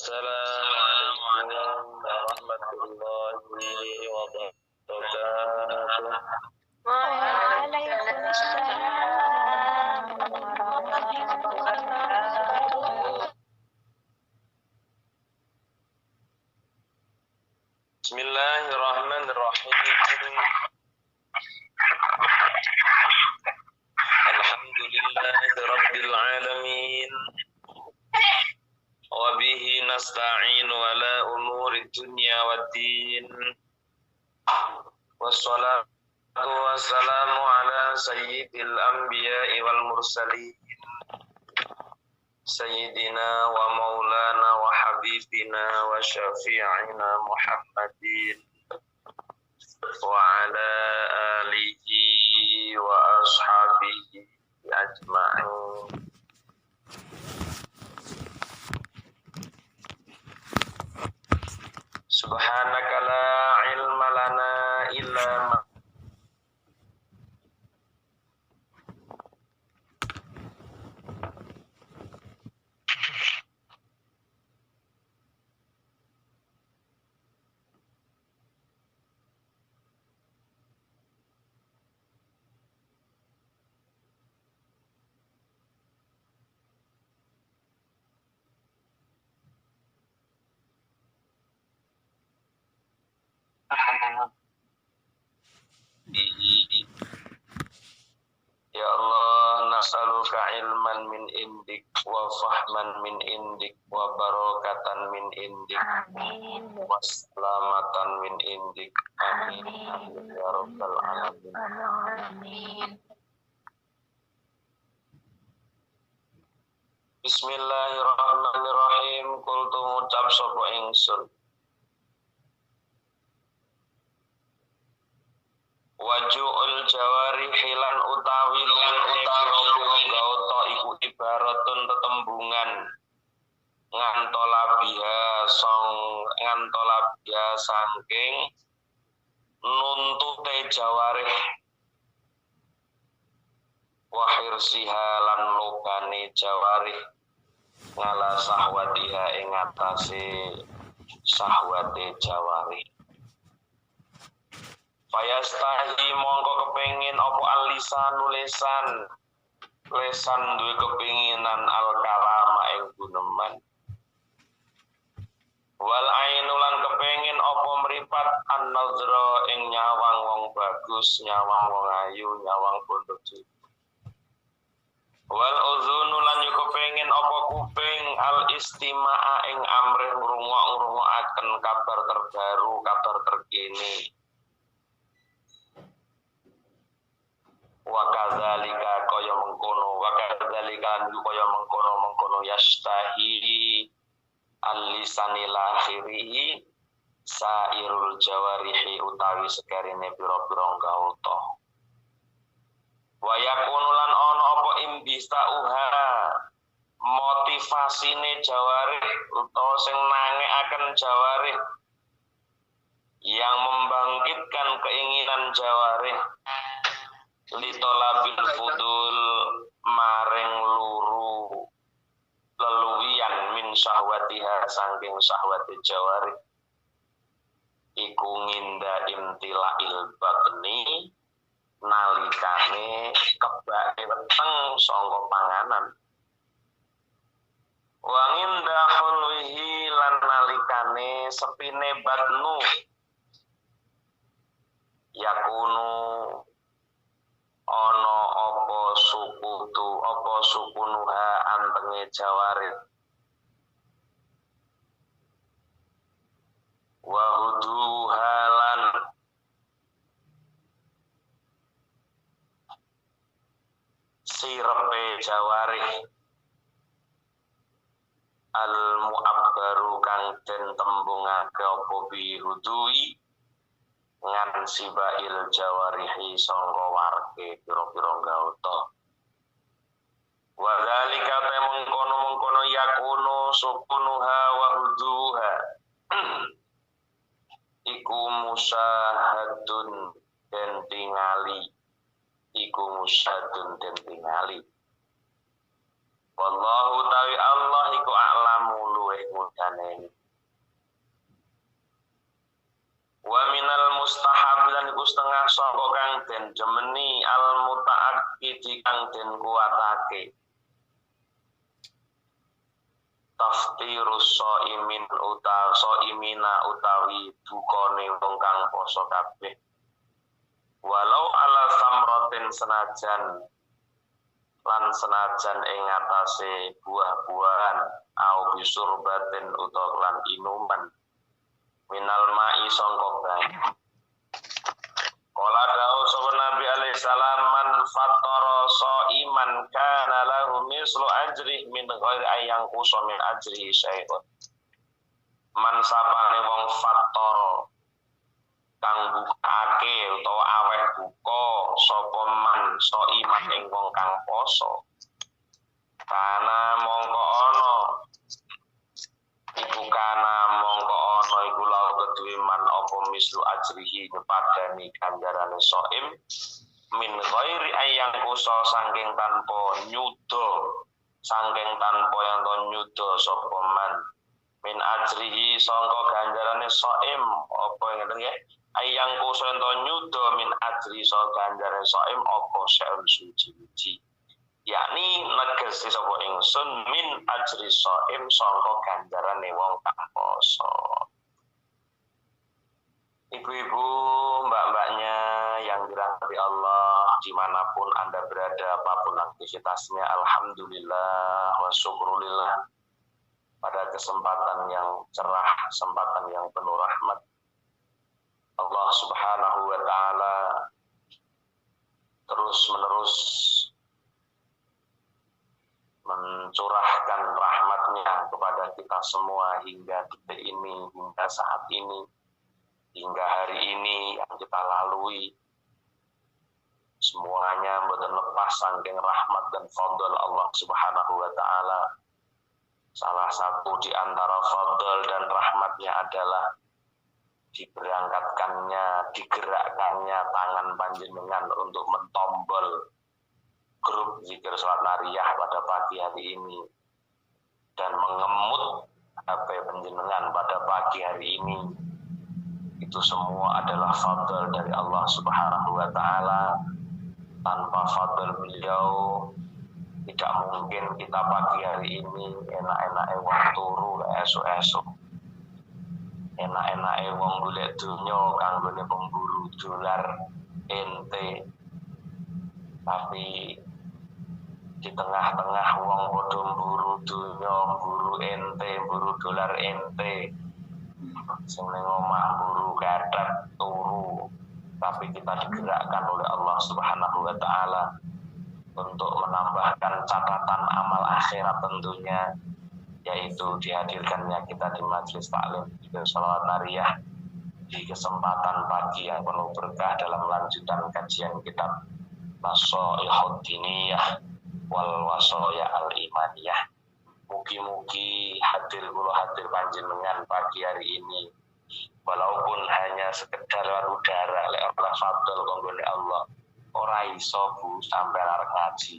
Assalamualaikum warahmatullahi wabarakatuh. Waalaikumsalam warahmatullahi wabarakatuh. Bismillahirrahmanirrahim. Alhamdulillahirabbil alamin. Wa bihi nasta'inu ala umuri dunya waddin. Wassalatu wassalamu ala sayyidil anbiya'i wal mursalin. Sayyidina wa maulana wa habibina wa syafi'ina Muhammadin wa ala alihi wa ashabihi ajma'in. Subhanaka la ilma lana illa ma Ya Allah, nas'aluka ilman min indik wa fahman min indik wa barakatan min indik wa selamatan min indik. Amin. Amin ya rabbal alamin. Bismillahirrahmanirrahim. Kultu ngucap sapa ingsun. Waju'ul jawari hilan utawi gauta iku ibaratun tetembungan ngantolabiha saking nuntute jawarih wahirsiha lan lobane jawarih ngala sahwatiha ing atase sahwate jawarih. Fayastahi mongko kepengin apa al-lisanu lesan duwe kepinginan al-kalama ing guneman. Wal ainu lan kepengin apa mripat an-nazra ing nyawang wong bagus, nyawang wong ayu, nyawang bondo cilik. Wal uzunu lan yo kepengin apa kuping al-istima'a ing amrih ngrungok-ngrungokaken kabar terbaru, kabar terkini. Wa kadzalika kaya mengkono yastahi al-lisani lakhirihi sairul jawarihi utawi sekarine pira-pira gauta. Wa yakunu lan ana apa imbistauha motivasine jawarih utawa sing nangekaken jawarih yang membangkitkan keinginan jawarih litolabil fudul maring luru leluwian min syahwatiha saking syahwati jawarih iku nginda imtilail batni nalikane kebake weteng sangka panganan wa nginda hulwihi lan nalikane sepine batnu yakunu ono apa sukunuha antenge jawarih wa huduhalan sirepe jawarih al mu'abbaru kang den tembungake apa bi hudui ngan sibail jawarihi sangka warke pira-pira gauta. Wa dzalika ta mengkono yakunu sukunuha wa huduha iku musahadun den tingali Wallahu tawi Allah iku a'lamu luweh daneni. Wa minal mustahab lan iku setengah saka kang den jemeni al mutaaqqidi kang den kuwatake. Taftirus shaimin utawi bukane wong kang poso kabeh. Walau ala samratin senajan ing atase buah-buahan au bisurbatin utawa lan inuman minal ma'i sangka banyu. Kala dawuh sapa Nabi alaihi salam man fattara shaiman kana lahu mislu ajrih min ghairi ayang kusa min ajrihi syai'un. Man sapane wong fattara kang bukake utawa aweh buka sapa man shaiman ing wong kang poso. Kana mongko ana iku lawu kedue man apa mislu ajrihi padani ganjarane shaim min ghairi ayang kusa saking tanpa nyuda sapa man min ajrihi sangka ganjarane shaim apa ngeten nggih ayang kusa ento nyuda min ajri sangka ganjarane shaim apa syai'un suci yakni negesi sapa ingsun min ajri shaim sangka ganjarane wong kang poso. Ibu-ibu, mbak-mbaknya yang dirahmati Allah, dimanapun Anda berada, apapun aktivitasnya, alhamdulillah wa syukurillah. Pada kesempatan yang cerah, kesempatan yang penuh rahmat, Allah Subhanahu wa Ta'ala terus-menerus mencurahkan rahmatnya kepada kita semua hingga detik ini, hingga saat ini, hingga hari ini yang kita lalui. Semuanya mboten lepas saking rahmat dan fadl Allah Subhanahu wa Ta'ala. Salah satu di antara fadl dan rahmatnya adalah digerakkannya tangan panjenengan untuk mentombol grup zikir salat nariyah pada pagi hari ini dan mengemut HP panjenengan pada pagi hari ini. Itu semua adalah fadl dari Allah Subhanahu wa Ta'ala. Tanpa fadl beliau tidak mungkin kita pagi hari ini enak-enake wong turu esuk-esuk, enak-enake wong golek donya kanggone pemburu dolar ente. Tapi di tengah-tengah wong padha mburu donya, mburu ente, mburu dolar ente, sing ning omah mburu gadat turu, tapi kita digerakkan oleh Allah Subhanahu wa Ta'ala untuk menambahkan catatan amal akhirat tentunya, yaitu dihadirkannya kita di majelis taklim sholawat nariyah di kesempatan pagi yang penuh berkah dalam lanjutan kajian kitab Nasaihud Diniyah wal Wasaya al Imaniyah. Mugi-mugi hadir panjenengan pagi hari ini, walaupun hanya sekedar udara oleh fadl konggone Allah. Ora iso Bu sampai arep ngaji.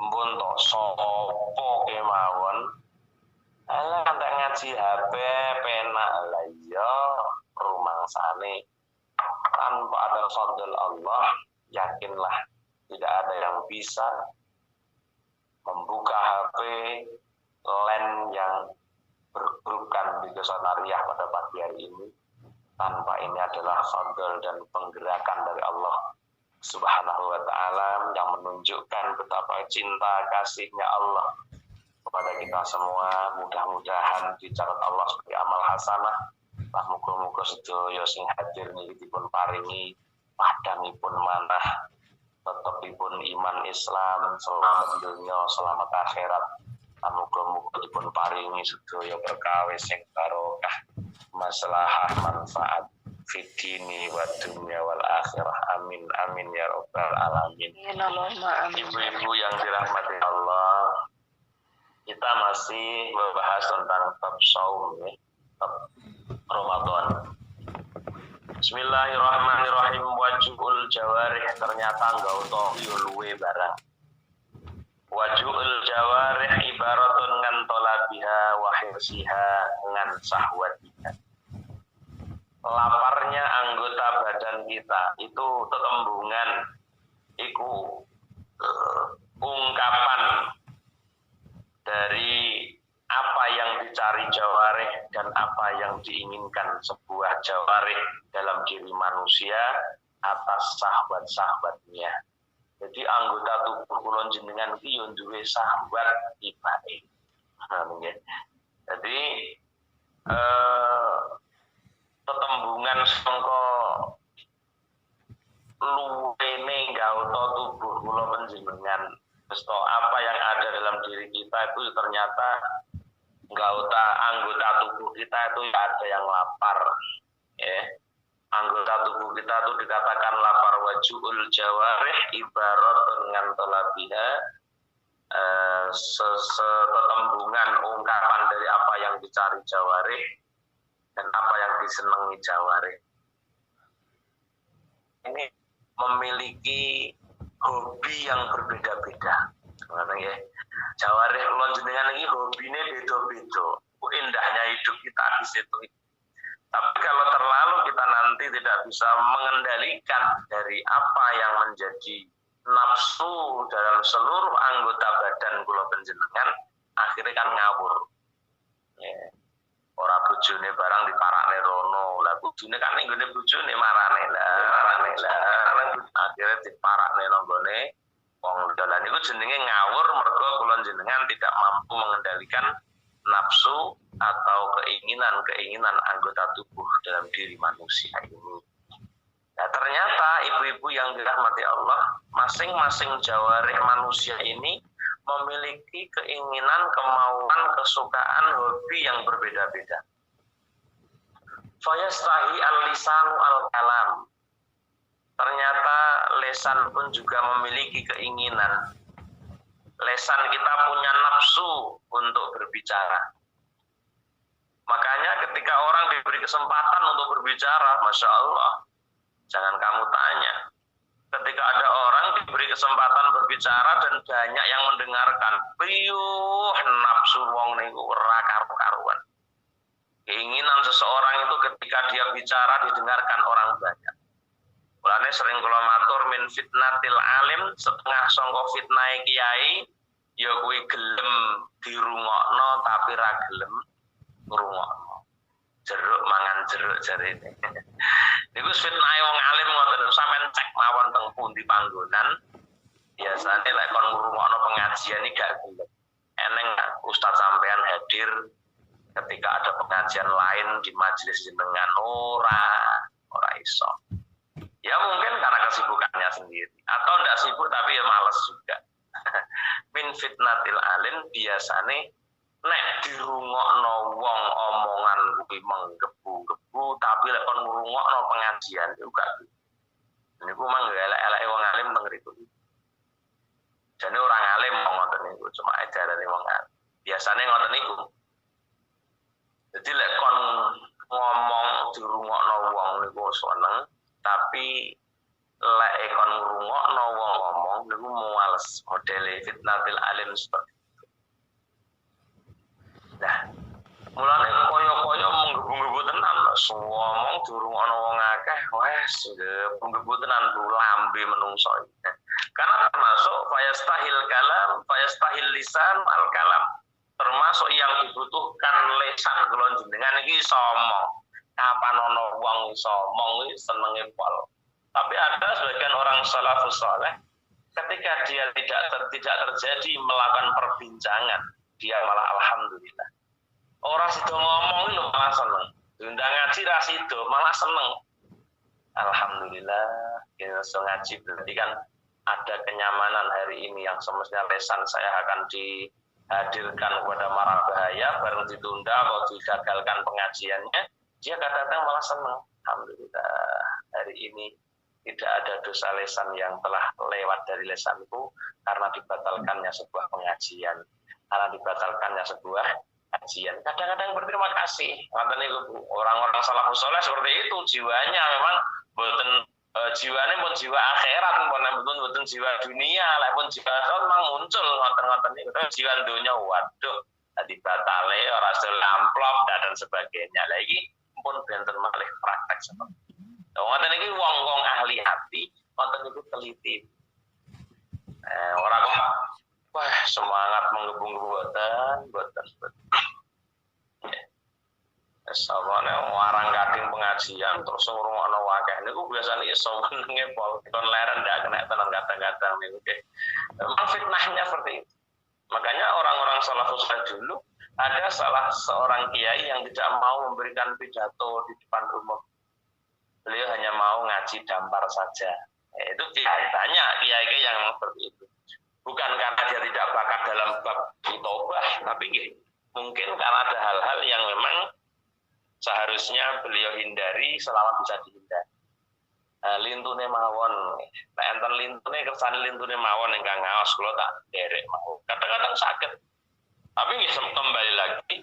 Mbun tok sapa kemawon. Alah tak ngaji HP penak lah iya rumangsane. Tanpa ada fadl Allah, yakinlah tidak ada yang bisa membuka HP len yang bergrupkan di Nariyah pada pagi hari ini tanpa ini adalah fadl dan penggerakan dari Allah Subhanahu wa Ta'ala yang menunjukkan betapa cinta kasihnya Allah kepada kita semua. Mudah-mudahan dicatat Allah sebagai amal hasanah. Muga-muga sedaya sing hadir niki dipun paringi padhangipun manah, tetepipun iman Islam, selamat dunia, selamat akhirat. Muga-muga dipun paringi sedaya perkawis sing barokah, maslahah, manfaat fid dini wa dunya wal akhirah. Amin amin ya rabbal alamin. Ibu-ibu yang dirahmati Allah, kita masih membahas tentang bab saum ya, bab Ramadan. Bismillahirrahmanirrahim. Wajibul jawarih, ternyata enggak utuh luwe barang. Waju'ul jawarih ibaratun ngan tolabiha wa hirsiha ngan sahwatiha. Laparnya anggota badan kita itu tetembungan, iku ungkapan dari apa yang dicari jawarih dan apa yang diinginkan sebuah jawarih dalam diri manusia atas sahabat-sahabatnya. Jadi anggota tubuh kula jenengan iki yo duwe sahabat ibade. Jadi tetembungan sangka luwene gauta tubuh kula panjenengan. Besto apa yang ada dalam diri kita itu ternyata gauta anggota tubuh kita itu ada yang lapar. Ya. Anggota tubuh kita itu dikatakan lapar. Waju'ul jawarih ibaratun ngan tolabiha, setetembungan ungkapan dari apa yang dicari jawarih dan apa yang disenangi jawarih. Ini memiliki hobi yang berbeda-beda. Ya. Jawarih kula jenengan iki hobine beda-beda. Indahnya hidup kita di situ. Tapi kalau terlalu kita nanti tidak bisa mengendalikan dari apa yang menjadi nafsu dalam seluruh anggota badan kula panjenengan, akhirnya kan ngawur. Ya. Ora bojone barang diparakne rono, lah bojone kan ning gone bojone marane lah. Akhirnya diparakne nang gone wong dalan niku jenenge ngawur mergo kula jenengan tidak mampu mengendalikan nafsu atau keinginan anggota tubuh dalam diri manusia ini. Nah, ternyata ibu-ibu yang dirahmati Allah, masing-masing jawarih manusia ini memiliki keinginan, kemauan, kesukaan, hobi yang berbeda-beda. Fayastahi al-lisanu al-kalam. Ternyata lesan pun juga memiliki keinginan. Lesan kita punya nafsu untuk berbicara. Makanya ketika orang diberi kesempatan untuk berbicara, Masya Allah, jangan kamu tanya. Ketika ada orang diberi kesempatan berbicara dan banyak yang mendengarkan, piyuh nafsu wong niku ora karu-karuan. Keinginan seseorang itu ketika dia bicara didengarkan orang banyak. Mulane sering kula matur min fitnatil alim, setengah sangka fitnah kiai ya kuwi gelem dirungokno tapi ra gelem ngrungokno. Jeruk mangan jeruk jarene. Niku fitnah wong alim ngoten, sampean cek mawon teng pundi panggonan. Biasane lek kon ngrungokno pengajian iki gak gelem. Eneng ustaz sampean hadir ketika ada pengajian lain di majelis jenengan, ora iso. Ya mungkin karena kesibukannya sendiri atau ndak sibuk tapi ya males juga. Min fitnatil alim biasane nek dirungokno wong omongan kuwi menggebu-gebu tapi lek kon ngrungokno pengajian juga. Niku mang elek-eleke wong alim teng mriku. Jane orang alim ngoten niku cuma ajarane wong alim. Biasane ngoten niku. Jadi lek kon ngomong dirungokno wong niku seneng, tapi lek kon ngrungokno wong ngomong niku males, modele fitnatil alim seperti itu. Nah, mulane koyo-koyo menggebu-gebu tenan, ngomong dirungokno wong akeh, wes menggebu tenan lambe menungso. Karena termasuk fayastahil kalam, fayastahil lisan al kalam. Termasuk yang dibutuhkan lesan kula jenengan iki somong. Kapan ono wong iso omong iki senenge pol. Tapi ada sebagian orang salafus saleh ketika dia tidak terjadi melakukan perbincangan, dia malah alhamdulillah. Orang sido ngomong itu malah seneng. Diundang ngaji ra sido malah seneng. Alhamdulillah, kita ngaji berarti kan ada kenyamanan hari ini yang semestinya lesan saya akan dihadirkan kepada mara bahaya, bareng ditunda atau digagalkan pengajiannya, dia kadang-kadang malah senang. Alhamdulillah, hari ini tidak ada dosa lesan yang telah lewat dari lesanku karena dibatalkannya sebuah pengajian, karena dibatalkannya sebuah kajian. Kadang-kadang berterima kasih. Orang-orang salafus saleh seperti itu, jiwanya memang boten jiwane pun jiwa akhirat pun mboten jiwa dunia, lek pun jiwa akhirat memang muncul ngoten-ngoten niku. Jiwa dunia waduh dadi batale ora sedel amplop dan sebagainya. Lah iki pun benten malih praktek seperti ngoten iki wong-wong ahli hati, ngoten niku teliti. Ora kok wah semangat menggebu-gebu boten. Sawane warang kading pengajian terus ngrungokno akeh niku biasane iso menenge kon leren ndak kena tenan kadang-kadang niku. Memang fitnahnya seperti itu. Makanya orang-orang salafus dulu ada salah seorang kiai yang tidak mau memberikan pidato di depan umum. Beliau hanya mau ngaji dampar saja. Itu banyak kiai yang seperti itu. Bukan karena dia tidak bakat dalam bab taubah, tapi mungkin karena ada hal-hal yang memang seharusnya beliau hindari selama bisa dihindari. Lintune mawon, nek enten lintune kersane lintune mawon ingkang ngaos kula tak derek mawon. Kadang-kadang sakit. Tapi nggih kembali lagi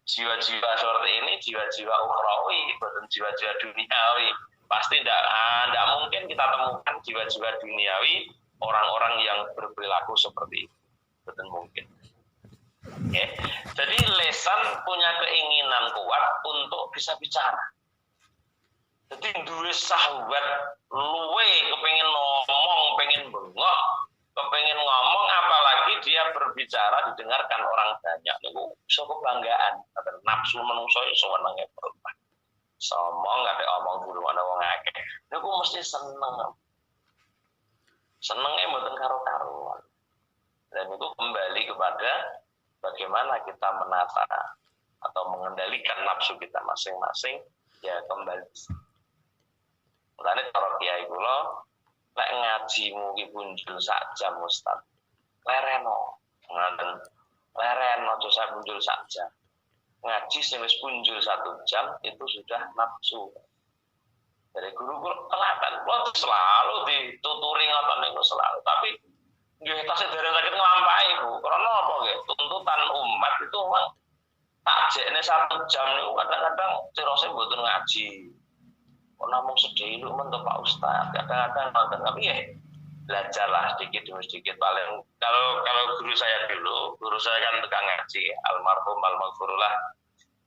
jiwa-jiwa seperti ini jiwa-jiwa ukhrawi, bukan jiwa-jiwa duniawi. Pasti tidak mungkin kita temukan jiwa-jiwa duniawi orang-orang yang berperilaku seperti itu. Betul mungkin. Okay. Jadi lesan punya keinginan kuat untuk bisa bicara. Jadi duwe syahwat luwe kepengen ngomong, pengen bengok, kepengen ngomong, apalagi dia berbicara didengarkan orang banyak. Niku iso kebanggaan, nafsu menungso iso wenenge berubah. Somong kate omong dulu ana wong akeh. Niku mesti seneng. Senenge mboten karo-karuan. Dan itu kembali kepada bagaimana kita menata atau mengendalikan nafsu kita masing-masing, ya kembali. Mulane cara kiai kula lek ngaji mugi punjul sak jam Ustaz. Lereno, ngoten. Lereno aja sak punjul sak jam. Ngaji sing wis punjul 1 jam itu sudah nafsu. Dari guru kula telaten kula selalu dituturi ngoten niku selalu. Tapi nggih tasih dereng sakit nglampahi Bu. Karena apa nggih? Tuntutan umat itu memang takjekne 1 jam niku kadang-kadang cirose mboten ngaji. Kok namung sedih lu men Pak Ustaz. Kadang-kadang ngoten tapi ya belajarlah sedikit demi sedikit. Paling kalau guru saya dulu, guru saya kan tukang ngaji, almarhum almarhumullah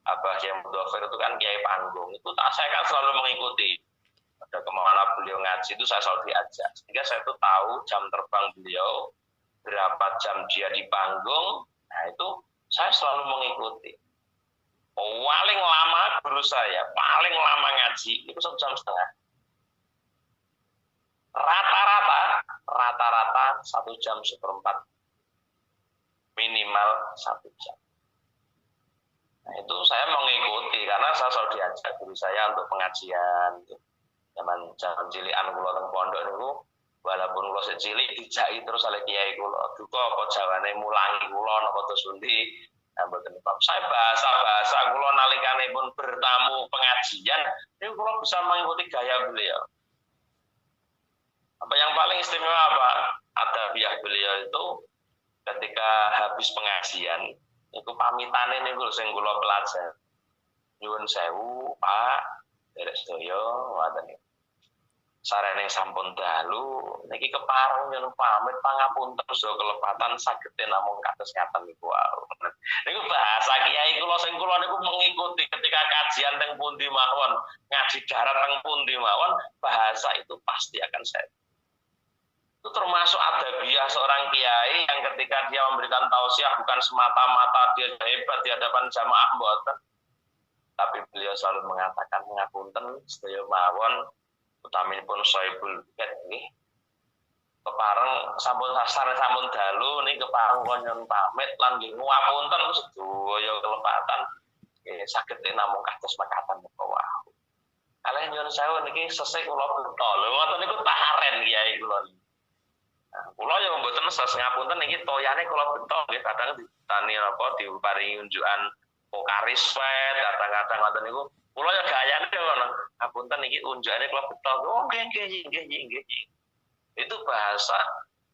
Abah Kiai Mudofir itu kan kiai panggung. Itu saya kan selalu mengikuti. Ada kemana beliau ngaji itu saya selalu diajak. Sehingga saya tuh tahu jam terbang beliau, berapa jam dia di panggung. Nah itu saya selalu mengikuti. Paling lama guru saya, paling lama ngaji itu 1,5 jam. Rata-rata 1,4 jam, minimal 1 jam. Nah itu saya mengikuti karena saya selalu diajak guru saya untuk pengajian. Zaman cilikan kula teng pondok niku, walaupun kula sik cilik dijaki terus oleh kiai kula, duka apa jawane mulangi kula napa terus pundi. Mboten paham. Saya bahasa kula nalikanipun bertamu pengajian, niku kula bisa mengikuti gaya beliau. Apa yang paling istimewa apa? Adabiah beliau itu ketika habis pengajian, itu pamitane niku sing kula pelajari. Nyuwun sewu, Pak, derek sedaya ngoten niku. Sarene sampun dalu niki kepareng nyuwun pamit pangapunten saha kelepatan saged namung kados ngaten niku wae. Niku bahasa kiai kula sing kula niku mengikuti ketika kajian teng pundi mawon, ngaji darat teng pundi mawon, bahasa itu pasti akan saya. Itu termasuk adabiah seorang kiai yang ketika dia memberikan tausiah bukan semata-mata dia hebat di hadapan jamaah mboten. Tapi beliau selalu mengatakan ngapunten sedaya mawon utaminipun Soibul Bed nggih. Kepareng sampun sasar sampun dalu niki kepareng konyon pamit lan nggih ngapunten sedaya kelepatan nggih saged namung kados makaten menika wae. Kalih nyuwun sewu niki sesuk kula buta. Lho ngoten niku taharen kiai kula. Nah, kula ya mboten ses ngapunten niki toyane kula buta nggih kadang ditani apa diparingi unjukan pokaris wae kadang-kadang ngoten niku. Kula ya gayane ngono. Ngapunten niki unjukane kula buta. Oh nggih. Itu bahasa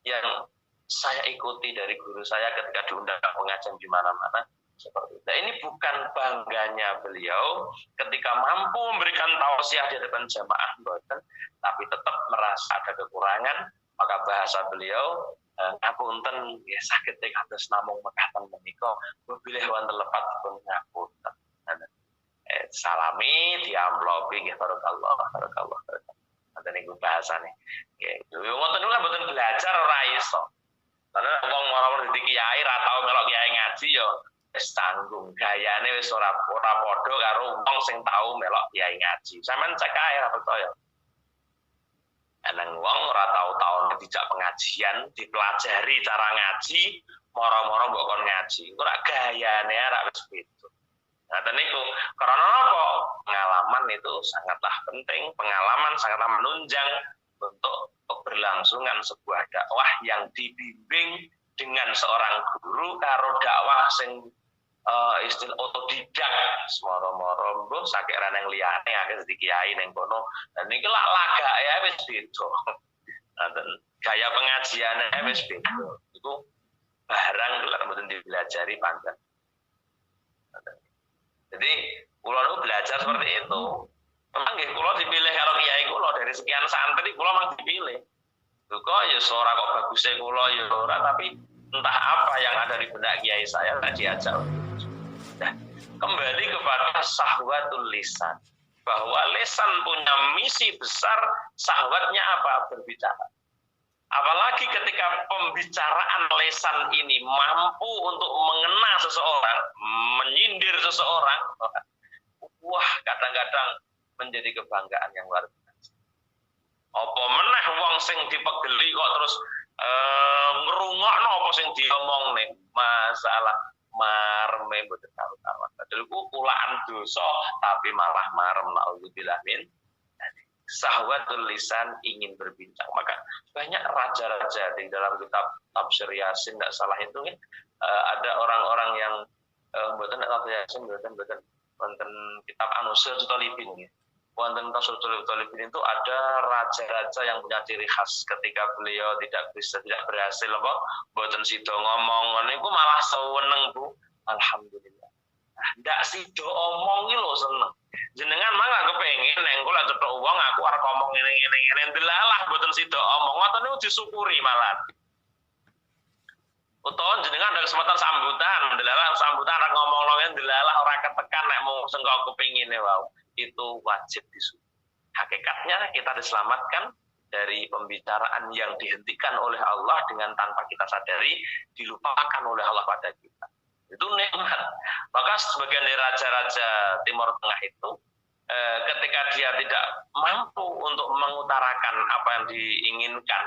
yang saya ikuti dari guru saya ketika diundang pengajian di mana-mana. Seperti itu. Nah, ini bukan bangganya beliau ketika mampu memberikan tausiah di hadapan jamaah, tapi tetap merasa ada kekurangan, maka bahasa beliau ngapunten ya sakit kados namung mekaten menika bilih wonten lepat pun ngapunten. Salami diamplopi nggih barakallah. Nanti niku bahasane. Nggih, yo ngoten niku mboten belajar ora iso. Karena wong ora dadi kiai ra tau melok kiai ngaji yo wis tanggung. Gayane wis ora padha karo wong sing tau melok kiai ngaji. Sampeyan cek ae ra percaya. Eneng wong ora tau dijak pengajian, dipelajari cara ngaji, moro-moro mbok kon ngaji. Ora gayane ora wis beda. Nah, niku karena apa? Pengalaman itu sangatlah penting, pengalaman sangatlah menunjang untuk keberlangsungan sebuah dakwah yang dibimbing dengan seorang guru karo dakwah sing istilah otodidak moro-moro mbok sakeran yang liyane akeh dadi kiai ning kono. Dan niki lak lagake wis beda. Nah, gaya pengajiane wis beda. Iku barang lek mboten dipelajari panjang. Jadi kula niku belajar seperti itu. Memang nggih kula dipilih karo kiai kula dari sekian santri kula memang dipilih. Kok ya ora kok bagusnya kula ya ora, tapi entah apa yang ada di benak kiai saya tak diajak. Nah, kembali kepada sahwatul lisan. Bahwa lisan punya misi besar, sahwatnya apa? Berbicara. Apalagi ketika pembicaraan lisan ini mampu untuk mengena seseorang, menyindir seseorang, wah kadang-kadang menjadi kebanggaan yang luar biasa. Apa meneh wong sing dipegeli kok terus ngrungokno apa sing diomongne, masalah mareme mboten karu-karuan. Padahal ku kulaan dosa tapi malah marem, naudzubillah min. Sahwatul lisan ingin berbincang. Maka banyak raja-raja di dalam kitab Tafsir Yasin, tidak salah itu kan ada orang-orang yang buatan Yasin, buatan kitab Anusir Talibin. Buatan Tafsir Talibin itu ada raja-raja yang punya ciri khas ketika beliau tidak berhasil apa, buatan sido ngomong, itu malah seweneng Bu. Alhamdulillah. Ndak sido omong iki lho seneng. Jenengan mangga kepengin nek kula cetok wong aku arep ngomong ngene delalah mboten sida omong ngoten niku disyukuri malah. Utawa jenengan ada kesempatan sambutan, delalah sambutan arep ngomong ngene delalah ora ketekan nek mung sengko kepengine wae. Itu wajib disyukuri. Hakikatnya kita diselamatkan dari pembicaraan yang dihentikan oleh Allah dengan tanpa kita sadari dilupakan oleh Allah pada kita. Itu nikmat. Maka sebagian dari raja-raja Timur Tengah itu ketika dia tidak mampu untuk mengutarakan apa yang diinginkan,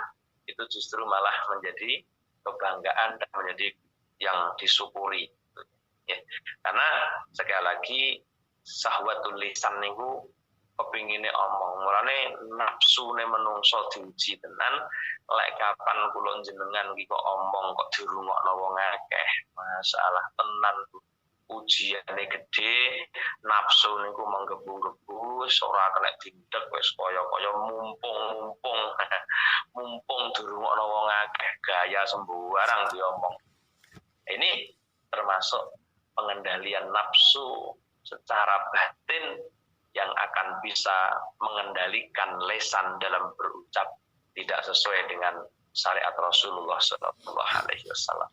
itu justru malah menjadi kebanggaan dan menjadi yang disyukuri. Ya. Karena sekali lagi sahwatul lisan niku kepingine omong, mulane nafsune menungso diuji tenan, lek kapan kula jenengan iki kok omong kok dirungokno wong akeh, masalah tenan ujiane gede, nafsu niku menggebu-gebu, ora kena dindek wis kaya-kaya mumpung dirungokno wong akeh, gaya sembarang diomong. Ini termasuk pengendalian nafsu secara batin yang akan bisa mengendalikan lisan dalam berucap tidak sesuai dengan syariat Rasulullah Sallallahu Alaihi Wasallam.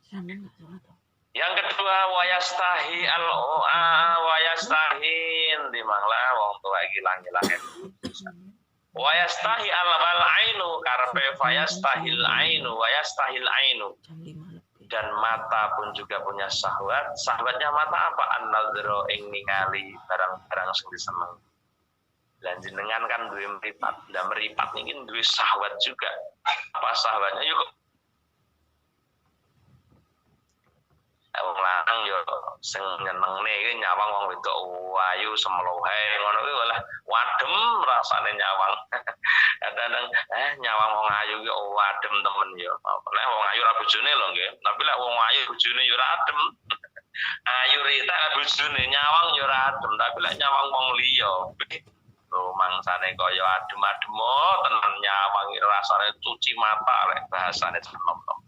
Yang kedua, wayastahi wayastahin di mangla wong tua gilang-gilang. Wayastahi al-ainu karpe fayastahil ainu wayastahil ainu. Dan mata pun juga punya syahwat. Syahwatnya mata apa? An-nadhru ing ningali barang-barang sing diseneng. Dan jenengan kan duwe meripat. Dan meripat ini duwe syahwat juga. Apa syahwatnya? Yuk. Wong lanang yo sing nyenengne iki nyawang wong wedok ayu semlohe ngono kuwi oleh wadem rasane nyawang. Kadang-kadang nyawang wong ayu ki wadem temen yo. Nek wong ayu ra bojone lho nggih. Tapi lek wong ayu bojone yo ra adem. Ayu rita bojone nyawang yo ra adem, tapi lek nyawang wong liya mangsane kaya adem-adem tenan nyawang rasane cuci mata lek bahasane nom-nom.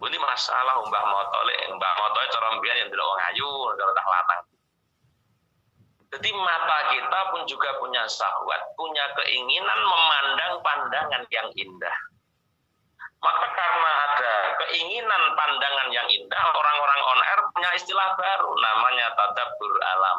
Ini masalah Mbah Moto cara mbiyen yang delok wong ayu, lanang. Jadi mata kita pun juga punya syahwat, punya keinginan memandang pandangan yang indah. Maka karena ada keinginan pandangan yang indah, orang-orang on air punya istilah baru, namanya tadabbur alam.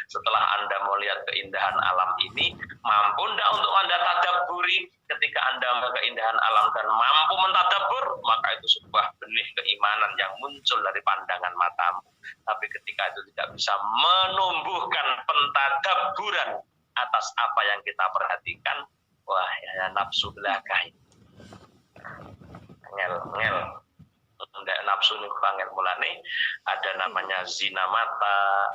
Setelah Anda melihat keindahan alam ini, mampu enggak untuk Anda tadabburi? Ketika Anda melihat keindahan alam dan mampu mentadabbur, maka itu sebuah benih keimanan yang muncul dari pandangan matamu. Tapi ketika itu tidak bisa menumbuhkan pentadabburan atas apa yang kita perhatikan, wah ya nafsu belakang. Ngel. Ndak nafsu niku angel mulane ada namanya zina mata,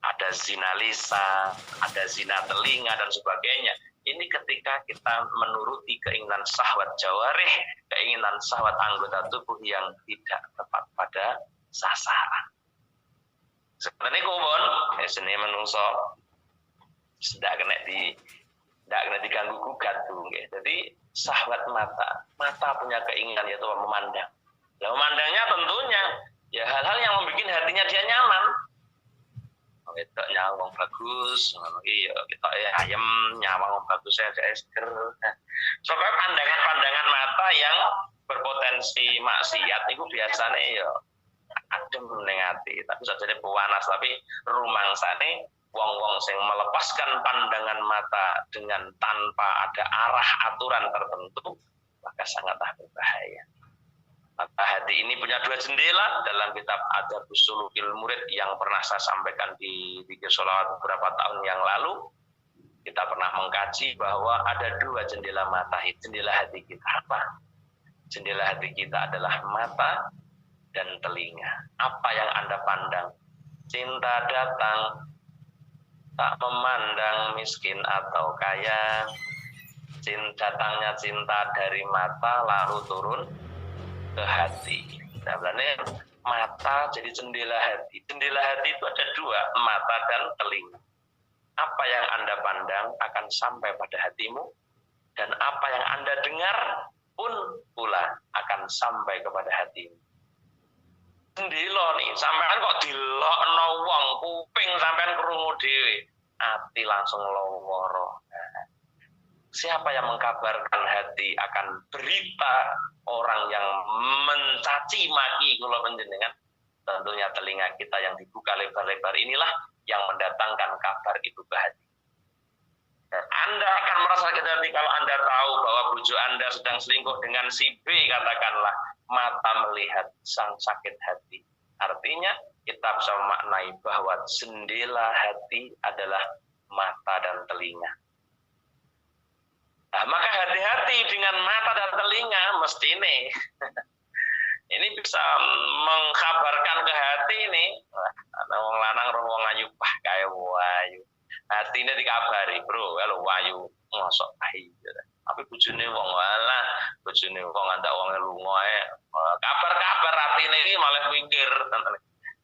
ada zina lisan, ada zina telinga dan sebagainya. Ini ketika kita menuruti keinginan syahwat jawarih, keinginan syahwat anggota tubuh yang tidak tepat pada sasaran. Sebenarnya kubon, seni menungso tidak kena diganggu gugat tuh. Jadi syahwat mata punya keinginan yaitu memandang. Nah, memandangnya tentunya ya hal-hal yang membuat hatinya dia nyaman. Itu nyawang bagus, iya kita ayam nyawang bagus saya ada esker. Soalnya pandangan mata yang berpotensi maksiat itu biasanya ya adem ning ati, tapi sajane panas, tapi rumangsane wong-wong sing melepaskan pandangan mata dengan tanpa ada arah aturan tertentu, maka sangatlah berbahaya. Maka hati ini punya dua jendela dalam kitab Adabus Sulukil Murid yang pernah saya sampaikan di video sholawat beberapa tahun yang lalu. Kita pernah mengkaji bahwa ada dua jendela mata, jendela hati kita apa? Jendela hati kita adalah mata dan telinga. Apa yang Anda pandang? Cinta datang, tak memandang miskin atau kaya. Datangnya cinta dari mata lalu turun ke hati. Nah, berarti mata jadi jendela hati. Jendela hati itu ada dua, mata dan telinga. Apa yang Anda pandang akan sampai pada hatimu, dan apa yang Anda dengar pun pula akan sampai kepada hatimu. Jendela nih, sampean kok dilokno wong, kuping sampean krungu dhewe, ati langsung loworo. Siapa yang mengkabarkan hati akan berita orang yang mencaci maki kula panjenengan? Tentunya telinga kita yang dibuka lebar-lebar inilah yang mendatangkan kabar itu ke hati. Dan Anda akan merasa sakit hati kalau Anda tahu bahwa bojo Anda sedang selingkuh dengan si B, katakanlah, mata melihat sang sakit hati. Artinya kita bisa memaknai bahwa jendela hati adalah mata dan telinga. Nah, maka hati-hati dengan mata dan telinga mesti ini bisa mengkabarkan ke hati ini. Ana wong lanang roh wong ayu kayak wayu. Hati ini dikabari, bro, kalau wayu ngosok ayu. Tapi bojone wong walah, bojone wong andak wong lunga ae. Kabar-kabar atine iki malah mikir.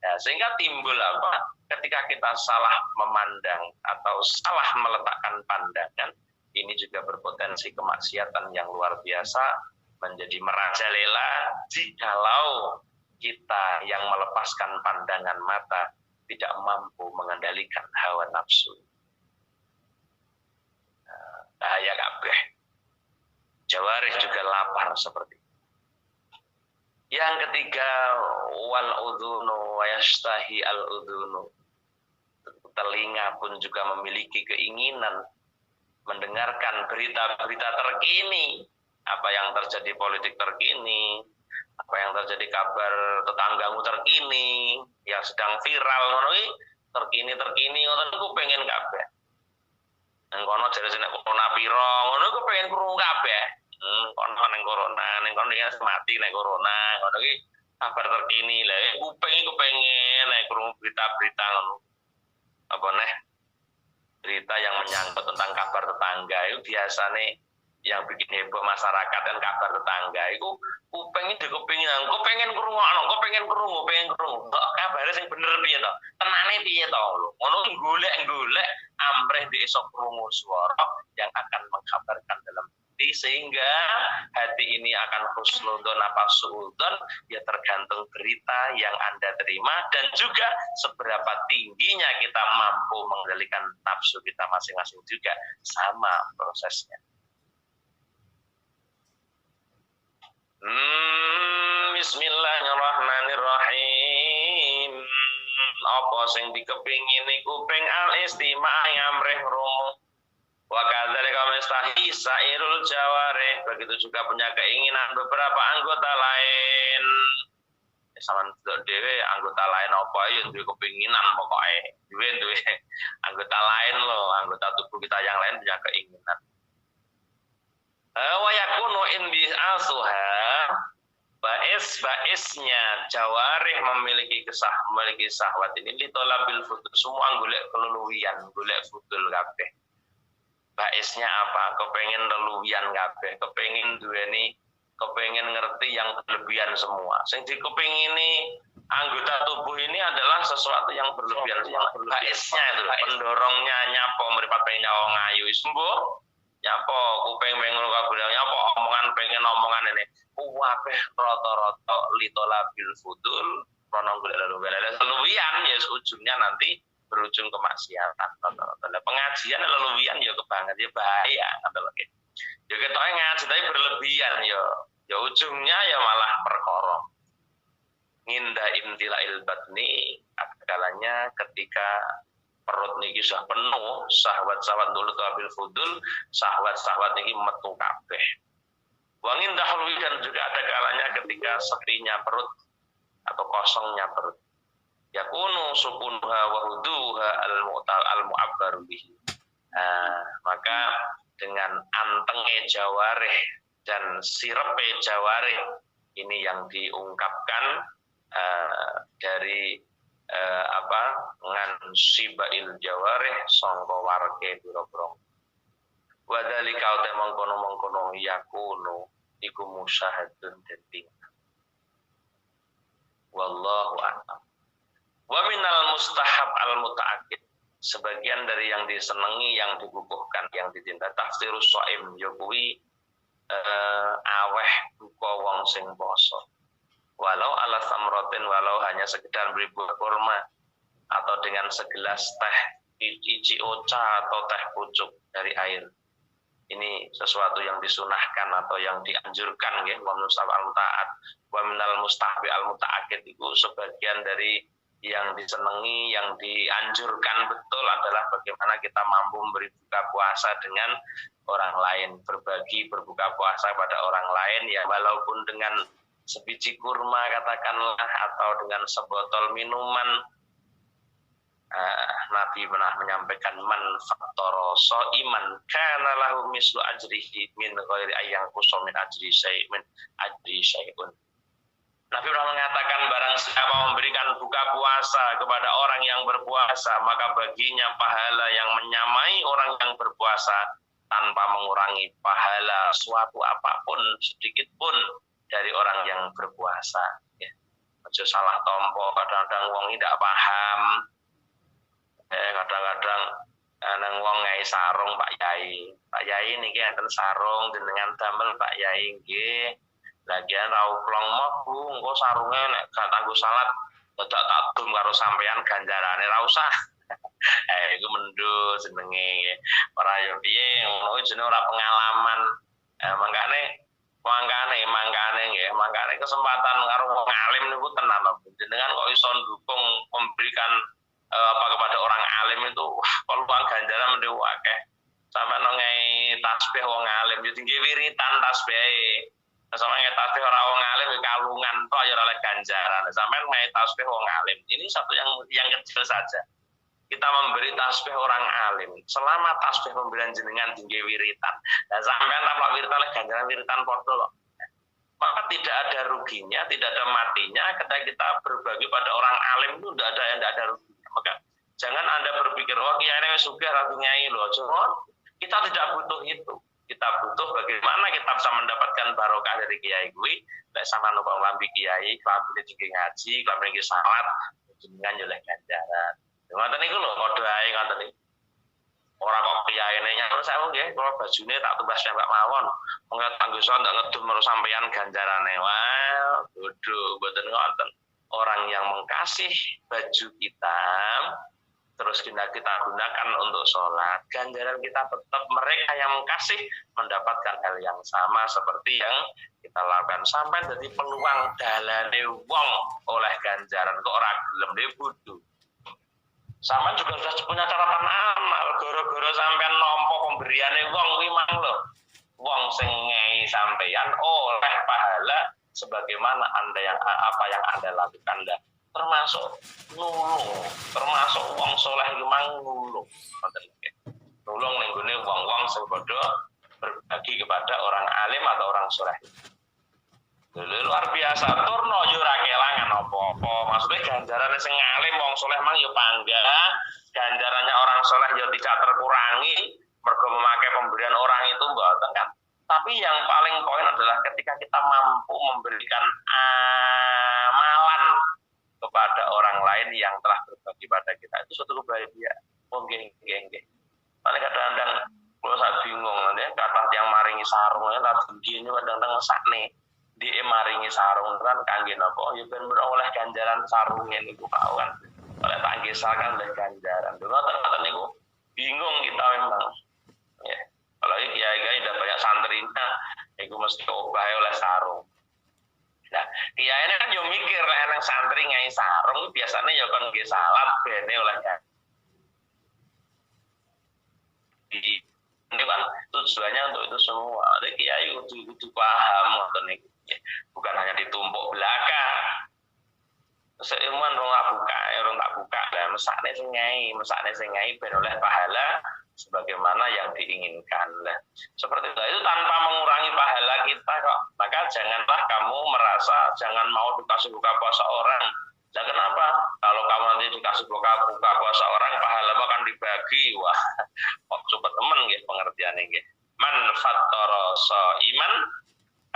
Ya, sehingga timbul apa? Ketika kita salah memandang atau salah meletakkan pandangan, ini juga berpotensi kemaksiatan yang luar biasa, menjadi merajalela jikalau kita yang melepaskan pandangan mata tidak mampu mengendalikan hawa nafsu. Bahaya kabeh. Jawarih juga lapar seperti itu. Yang ketiga, wal udhunu wa yashtahi al udhunu. Telinga pun juga memiliki keinginan mendengarkan berita-berita terkini, apa yang terjadi politik terkini, apa yang terjadi kabar tetanggamu terkini, yang sedang viral, terkini, ngono aku pengen kabeh. Nang kono jare-jare corona piro, ngono aku pengen krungu kabeh. Kono nang corona, nang kono ya mati nang corona, ngono iki kabar terkini lah. Aku pengen nek krungu berita-berita ngono. Apa neh? Berita yang menyangkut tentang kabar tetangga itu biasanya yang bikin heboh masyarakat dan kabar tetangga itu pengen krungu kok kabare sing bener piye to, tenane piye to lho, ngono golek ampreh di esok krungu suara yang akan mengkabarkan dalam hati, sehingga hati ini akan husnudzon apa suudzon ya tergantung berita yang Anda terima dan juga seberapa tingginya kita mampu mengendalikan nafsu kita masing-masing juga sama prosesnya. Bismillahirrahmanirrahim. Apa sing dikepingini kuping al-istima' ngamreh romo. Wa kadzalika mustahi sairul jawarih, begitu juga punya keinginan beberapa anggota lain. Saman dhewe anggota lain apa ya duwe kepinginan pokoke. Duwe anggota lain loh, anggota tubuh kita yang lain punya keinginan. Wa yakunu in bi asuha baisnya jawarih memiliki syahwat ini litolabil futul, semua golek keluluwian, golek futul kabeh. Baisnya apa? Kepengen leluwian kabeh, kepengen duweni, kepengen ngerti yang berlebihan semua. Sing dikepengini anggota tubuh ini adalah sesuatu yang berlebihan. Baisnya itu, pendorongnya nyapa mripat pengen nyawa ngayu sembuh. Nyapa kuping pengen kabeh nyapa omongan pengen omongan ini. Kabeh rata-rata litolabil futul, krono golek leluwian ya ujungnya nanti berujung kemaksiatan. Pengajian leluwian ya kebanget ya bahaya ngono lho. Ya ketoke ngaji tapi berlebihan ya ujungnya ya malah perkara. Nginda imtilail batni kalanya ketika perut niki sudah penuh, syahwat-syahwat dulu tabil fudul, syahwat-syahwat niki metu kabeh. Wangin dahului dan juga ada kalanya ketika sepinya perut atau kosongnya perut. Yakunu sukunuha wa huduha al-mu'abbaru bihi. Maka dengan antenge jawarih dan sirepe jawarih ini yang diungkapkan dari ngan sibail jawarih sangka warke biro-biro. Wa dzalika uta mengkono-mengkono yakunu iku musyahadun deting. Wallahu a'lam. Wa minal mustahab al-muta'akkid, sebagian dari yang disenangi, yang dibubuhkan, yang dicinta tafsirus shaim ya kuwi aweh buka wong sing poso. Walau ala samratin, walau hanya sekedar beri buah kurma atau dengan segelas teh ici ocha atau teh pucuk dari air. Ini sesuatu yang disunahkan atau yang dianjurkan ya, wa mustahab al-muta'akkid, wa minal mustahbi al-muta'akkid itu sebagian dari yang disenangi, yang dianjurkan betul adalah bagaimana kita mampu memberi buka puasa dengan orang lain, berbagi berbuka puasa pada orang lain ya, walaupun dengan sebiji kurma katakanlah atau dengan sebotol minuman. Nabi pernah menyampaikan man fattara shaiman kana lahu mislu ajrihi min ghairi ayyang qusamin ajri syai'un. Nabi pernah mengatakan barang siapa memberikan buka puasa kepada orang yang berpuasa, maka baginya pahala yang menyamai orang yang berpuasa tanpa mengurangi pahala suatu apapun sedikit pun dari orang yang berpuasa. Ya. Aja salah tompo, kadang-kadang wong tidak paham. Kadang-kadang nang wong ngai sarung Pak Yai. Pak Yai niki enten sarung jenengan damel Pak Yai nggih. Lagian rau plong mah Bu, engko sarunge nek gak kanggo salat dadak tak dum karo sampean ganjarane ra usah. Iku mendo jenenge. Ora yo piye ngono jenenge ora pengalaman. Mangkane kesempatan karo wong alim niku tenan lho. Jenengan kok iso dukung memberikan kepada orang alim itu peluang ganjaran mendhe akeh. Sampai nongai tasbih wong alim yo tinggi wiritan tasbih. Sampai ngai tasbih ora wong alim kalungan tok ya oleh ganjaran. Sampai ngai tasbih wong alim. Ini satu yang kecil saja. Kita memberi tasbih orang alim. Selama tasbih pemberian jenengan tinggi wiritan. Dan sampai tanpa wiritan oleh ganjaran wiritan padha loh. Maka tidak ada ruginya, tidak ada matinya ketika kita berbagi pada orang alim itu tidak ada ruginya. Maka jangan Anda berpikir oh kiai ini sugih ra nyai loh. Cuma kita tidak butuh itu. Kita butuh bagaimana kita bisa mendapatkan barokah dari kiai kuwi. Lek sama numpang lambi kiai, lambi tinggi ngaji, lambi tinggi salat, jenengan oleh ganjaran. Ngoten niku lho padha ae ngoten niku. Ora kok kiai ini nuwun sewu nggih, kula bajune tak tumbas piyambak mawon. Monggo kanggo ndak ngedum karo sampeyan ganjarane. Wah, bodho mboten ngoten. Orang yang mengkasih baju hitam terus kita gunakan untuk sholat, ganjaran kita tetap mereka yang mengkasih mendapatkan hal yang sama seperti yang kita lakukan. Sampai jadi peluang dalane wong oleh ganjaran kok ora gelem bodho. Sampai juga sudah punya catatan amal, goro-goro sampean nampa pemberiane wong kuwi mang lho. Wong sing ngehi sampeyan oleh pahala sebagaimana apa yang Anda lakukan dah. Termasuk nulung, termasuk wong soleh lumang nulung, nulung ning gone wong-wong sing padha berbagi kepada orang alim atau orang soleh. Luar biasa, turno yo ora kelangan apa-apa. Maksudnya ganjaran sing alim wong soleh mang yo pangga, ganjarannya orang soleh yo tidak terkurangi mergo memakai pemberian orang itu mboten kan. Tapi yang paling poin adalah ketika kita mampu memberikan amalan kepada orang lain yang telah berbagi pada kita, itu suatu kebahagiaan. Oh nggih. Nek kadang-kadang kalau saya bingung ya, kata yang maringi sarung ya tak begini kadang-kadang sakne dia maringi sarung kan kangge napa? Ya ben oleh ganjaran sarungnya niku kawan. Oleh tak gesalkan oleh ganjaran. Dulu ngoten niku bingung kita memang. Ya. Kalau kiai-kiai udah banyak santrinya, itu mesti obah oleh sarung. Nah, kiai ini kan yo mikir lah nang santri ngai sarung biasanya yo kan nggih salat bene oleh ini kan tujuannya untuk itu semua. Jadi kiai kudu paham ngoten niku. Bukan hanya ditumpuk belakang. Seiman orang tak buka lah mesakne sing ngai ben oleh pahala sebagaimana yang diinginkan lah. Seperti itu tanpa mengurangi pahala kita kok. Maka janganlah kamu merasa jangan mau dikasih buka puasa orang. Nah, kenapa? Kalau kamu nanti dikasih buka puasa orang, pahala akan dibagi. Wah, kok cepet temen nggih pengertiane nggih. Man fattara shaiman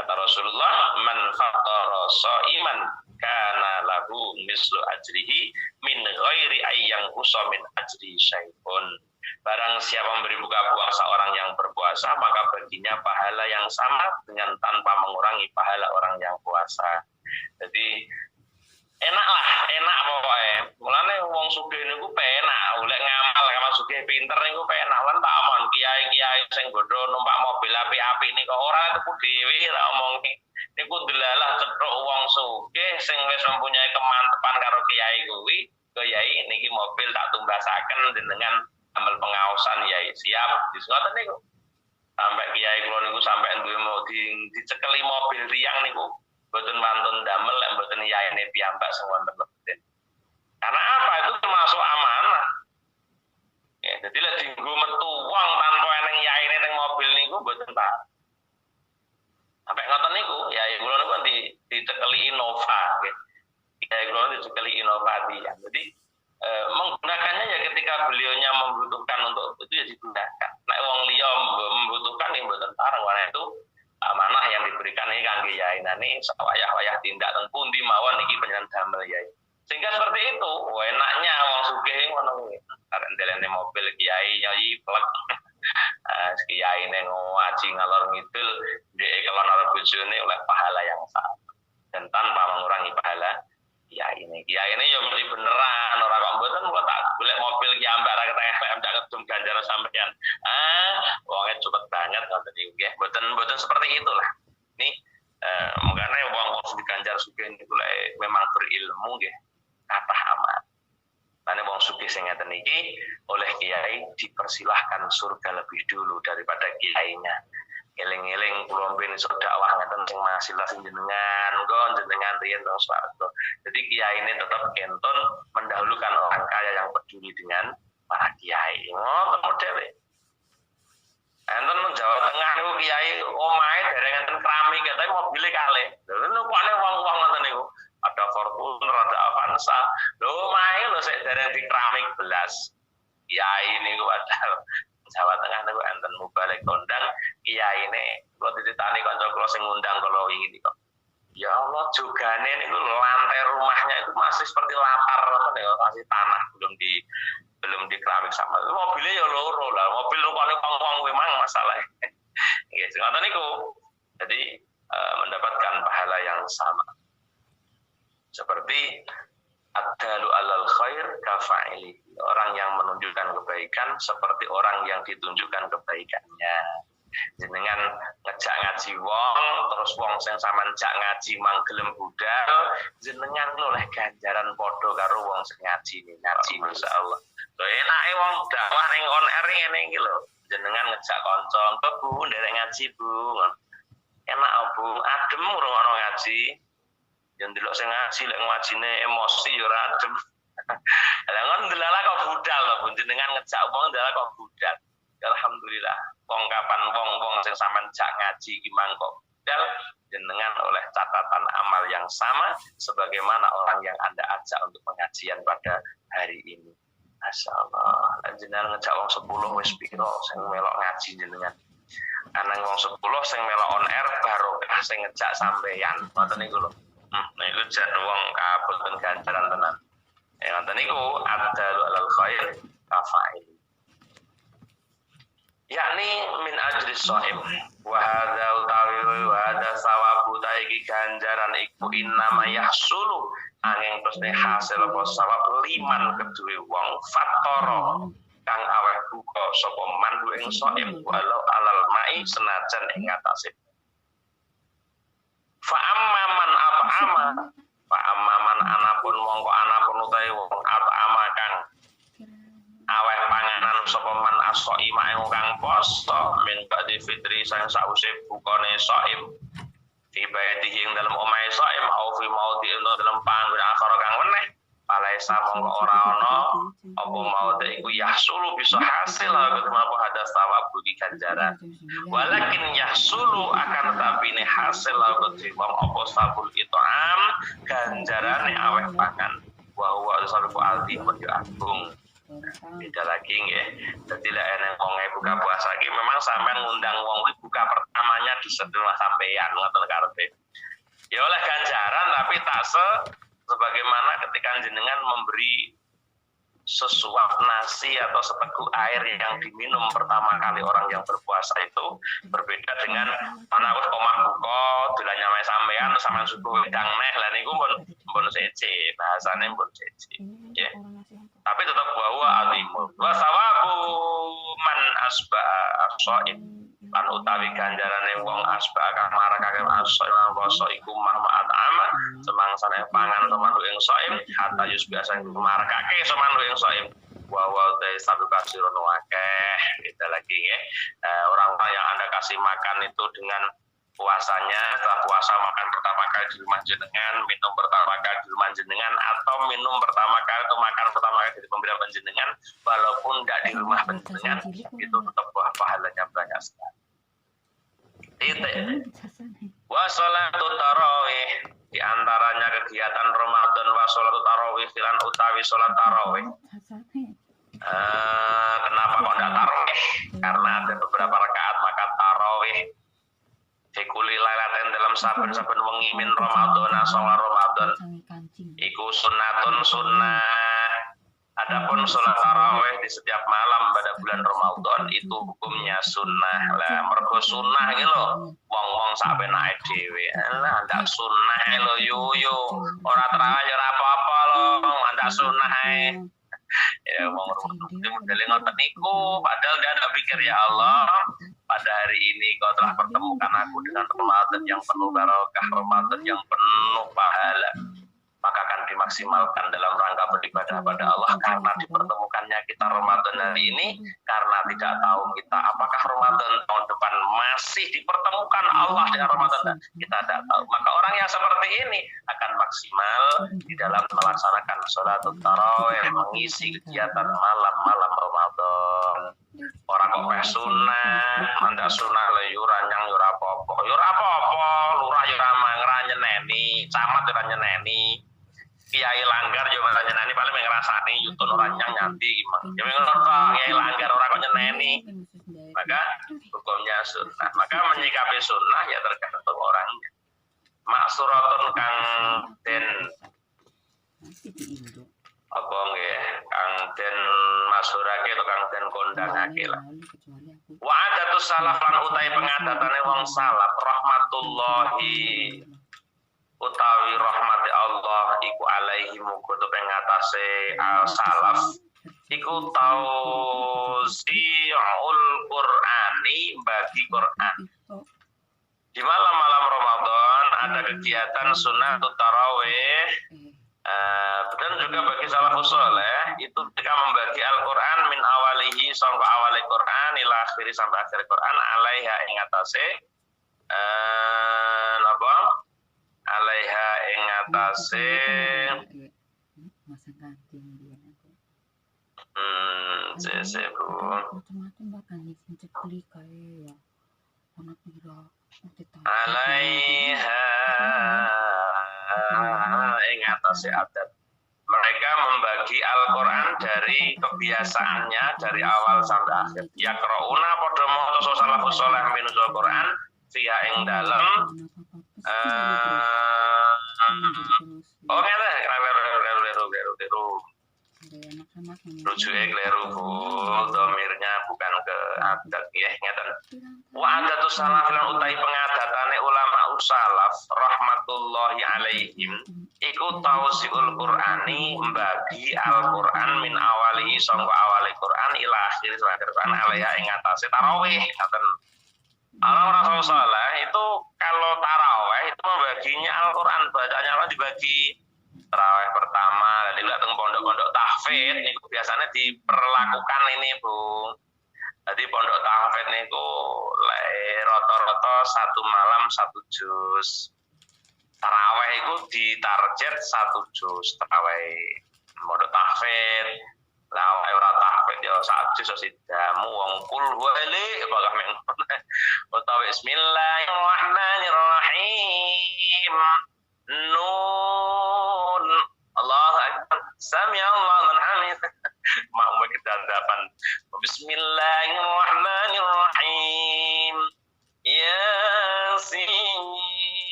kata Rasulullah, man fattara shaiman kana lahu mislu ajrihi min ghairi ayyang min ajri syai'un. Barang siapa memberi buka puasa orang yang berpuasa, maka baginya pahala yang sama dengan tanpa mengurangi pahala orang yang puasa. Jadi enak pokoknya. Mulane wong sugih niku penak, golek ngamal sugih pinter niku penak. Lan tak omong kiai-kiai sing bodho numpak mobil apik-apik niku ora tuku dhewe tak omongi. Niku delalah cethuk wong sugih sing wis mempunyai kemantepan karo kiai kuwi, kiai niki mobil tak tumbasaken jenengan amal pengawasan yai siap disngoten niku. Sampai kiai kula niku sampai duwe mau dicekeli mobil tiang niku mboten mantun damel lek mboten yaine piyambak sing wonten mboten. Karena apa? Itu termasuk amanah. Ya, jadi lek dienggo metu wong tanpa eneng yaine teng mobil niku mboten tak. Sampai ngoten niku, yai kula niku dicekeli Innova nggih. Yai kula dicekeli Innova dia. Jadi menggunakannya ya ketika beliaunya membutuhkan untuk itu ya digunakan. Nek wong liya membutuhkan yang mboten pareng karena itu amanah yang diberikan ini kangge yai nani wayah-wayah tindak teng pundi mawon niki panjenengan damel yai. Sehingga seperti itu, enaknya wong sugih ngono kuwi. Arek ndelene mobil kiai yai plek. Kiai ning ngaji ngalor ngidul dhek kelon karo bojone oleh pahala yang sama dan tanpa mengurangi pahala kiai ini yo mesti beneran ora kok mboten kok tak golek mobil ki ambak ra keteng ndak kedung ganjaran sampean. Wonge cepet banget ngoten iki nggih. Mboten seperti itulah. Ini mengane wong sing diganjar sugih niku memang berilmu nggih. Kathah amat. Karena wong sugih sing ngeten iki oleh kiai dipersilahkan surga lebih dulu daripada kiainya. Eling-eling kula mben iso dakwah ngeten sing masilah sing jenengan, engko jenengan riyen teng swarga. Jadi kiai ini tetap kenton mendahulukan orang kaya yang peduli dengan para kiai. Ngoten modele. Enten nang Jawa Tengah niku kiai omahe dereng enten keramik tapi mobile kalih. Lha niku kok wong-wong ngoten niku. Ada Fortuner, ada Avanza. Lho omahe lho sik dereng di keramik belas. Kiai niku padahal Jawa Tengah niku enten mubalik kondang kiai ini kalau dititani kanca kula sing ngundang kula wingi niku. Ya Allah jogane niku lantai rumahnya itu masih seperti latar ngoten ya, masih tanah belum belum di keramik sama mobilnya ya loro lah, mobil rupane wong-wong memang masalah. Nggih, ngoten niku. Jadi mendapatkan pahala yang sama. Seperti ad-dalu 'alal khair kafa'ili. Orang yang menunjukkan kebaikan seperti orang yang ditunjukkan kebaikannya. Jenengan ngejak ngaji wong, terus wong sing sampean jak ngaji manggelem budal, jenengan oleh ganjaran padha karo wong sing ngaji masyaallah. Lho enake wong dakwah ning on air ngene iki lho. Jenengan ngejak kanca, "Bu, nderek ngaji, Bu." Enak Bu, adem ngrungokno ngaji. Yang delok sing ngaji lek ngajine emosi ya ora adem. Lah ngon ndelala kok budal lho, jenengan ngejak wong ndelala kok budal. Alhamdulillah, wong kapan wong sing sampean jak ngaji iki mangkok budal jenengan oleh catatan amal yang sama sebagaimana orang yang Anda ajak untuk pengajian pada hari ini. Masyaallah, lan jenengan ngejak wong 10 wis piro sing melok ngaji jenengan. Anang wong 10 sing melok on air barokah sing ngejak sampeyan. Ngoten niku lho. Niku jan wong kabeh ganjaran tenan. Ngoten niku ad-dalu 'alal khair kafa'il. Yakni min ajri shaim wa hadza utawi wa hadza sawabu taiki ganjaran iku innama yahsulu angin pesne hasil apa sawab liman kedue wong fatoro kang aweh buka sapa mandu ing shaim walau alal mai senajan ing atase fa amman anapun mongko anapun utawi wong atama kang aweh panganan sapa man as-shaima ing kang poso min ba'di fitri sang sause bukane shaim fi baitihi ing dalem omahe shaim au fi maudi ing dalem panggon akhara kang meneh palaisa mongko ora ana apa maudi iku yahsulu bisa hasil apa hadas sawabu di ganjaran walakin yahsulu akan tapi ne hasil wong apa sabul itoam ganjarane aweh pangan wa huwa sabu aldi agung. Beda lagi nggih. Dadi lek enek wong buka puasa iki memang sampean ngundang wong kuwi buka pertamanya di setelah sampean ngoten karepe. Ya oleh ganjaran tapi tak sebagaimana ketika jenengan memberi sesuap nasi atau seteguk air yang diminum pertama kali orang yang berpuasa itu berbeda dengan mana wis omah buka dolanya wae sampean terus sampean subuh wedang neh lha niku pun sece bahasane pun sece nggih. Tapi tetap bahwa alimul wa sawabu man asba as-shaim lan utawi ganjarane wong asba kang marakake as-shaim poso iku mahma'at ama semangsane pangan samandu ing shaim hatta yus biasa marakake samandu ing shaim wa te sabu kasirun akeh kita lagi ya orang-orang yang Anda kasih makan itu dengan puasanya setelah puasa makan pertama kali di rumah jenengan, minum pertama kali di rumah jenengan, atau minum pertama kali atau makan pertama kali dari pemberian penjenengan, walaupun tidak di rumah penjenengan, itu tetap pahalanya banyak sekali. Wa sholatu tarawih, di antaranya kegiatan Ramadan wa sholatu tarawih filan utawi sholat tarawih. Kenapa kok tidak tarawih? Karena ada beberapa rakaat maka tarawih. Fikuli lailatin dalam saben-saben wengi min Ramadan sawa Ramadan iku sunnatun sunnah. Adapun sholat tarawih di setiap malam pada bulan Ramadan itu hukumnya sunnah. Lah mergo sunnah iki lho wong-wong sak penake dhewe. Lah ndak sunnah lho yo ora tarawih ora apa-apa lho ndak sunnah ae. Ya wong modele ngoten niku padahal dia ndak pikir ya Allah pada hari ini kau telah pertemukan aku dengan Ramadan yang penuh barokah, Ramadan yang penuh pahala, maka akan dimaksimalkan dalam rangka beribadah pada Allah karena dipertemukannya kita Ramadan hari ini, karena tidak tahu kita apakah Ramadan tahun depan masih dipertemukan Allah dengan Ramadan, kita tidak tahu. Maka orang yang seperti ini akan maksimal di dalam melaksanakan sholat tarawih, mengisi kegiatan malam-malam Ramadan. Orang kok sunnah, manda sunnah le yuranyang yurapopo, lurah yuramang nyeneni, camat nyeneni, kiai langgar juga nyeneni paling ngerasani yutun orangnyang nyanti gimana? Jadi ngerti kiai langgar orang kok nyeneni, maka hukumnya sunnah. Maka menyikapi sunnah ya tergantung orangnya. Maksuratun kang den apa nggih kang den masurake tukang den kondangake lah. Wa adatus salaf lan utai pengadatane wong salaf rahmatullahi utawi rahmati Allah iku alaihi muga ing atase al salaf iku tauzi'ul Qur'ani bagi Qur'an. Di malam-malam Ramadan ada kegiatan sunat tarawih dan juga bagi salafus saleh itu ketika membagi Al-Qur'an min awalihi sampai awal Qur'an ila akhiri sampai akhir Qur'an alaiha ing atase napa alaiha ing atase alaiha ing atase adat. Mereka membagi Al-Quran dari kebiasaannya dari awal sampai akhir. Yaqra'una padha maca salafus saleh minus Al-Quran fiha ing dalem oh ngene kleru rujuke kleru Bu, domirnya bukan ke adat ya ngeten. Wa adatus salaf lan utai pengadatane ulama salaf rahmatullahi alaihim iku tausiul Qur'ani membagi Al-Qur'an min awalihi sangka awale Qur'an ila akhir sampai Qur'an alaiha ing atase tarawih ngoten. Orang saleh itu kalau tarawih itu membaginya Al-Qur'an bacanya apa dibagi tarawih pertama jadi teng pondok-pondok tahfidz niku biasanya diperlakukan ini Bu. Jadi pondok tahfidz niku rata-rata satu malam satu juz. Tarawih itu ditarget satu juz tarawih pondok tahfidz. Lah ora tahfidz ya sak juz sidamu wong kul wali bakal men. Utawa bismillahirrahmanirrahim. Nun Allahu akbar sami Allahu liman hamid. Mau kedandapan. Bismillahirrahmanirrahim. Yasin.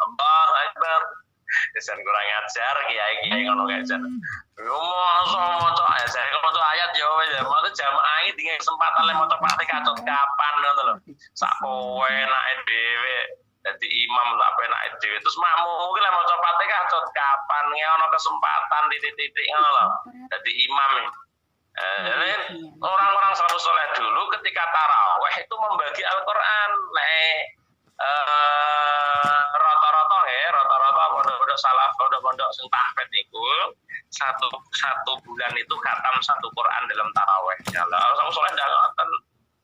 Allahu akbar. Desain kurang ajar kiai-kiai ngono kae jan. Maca ayat ya wis ya. Maksud jamaah iki dingin kesempatan le maca Fatihah kapan ngono lho. Sak kowe enake dhewe dadi imam tak penake dhewe terus makmum ki lek maca Fatihah kapan ngono kesempatan titik-titik ngono lho. Dadi imam. Jadi orang-orang salafus saleh dulu ketika tarawih itu membagi Al-Qur'an rata-rata pondok salaf pondok sing tahfidz iku satu bulan itu khatam satu Quran dalam tarawih. Ya Allah, salafus saleh ndak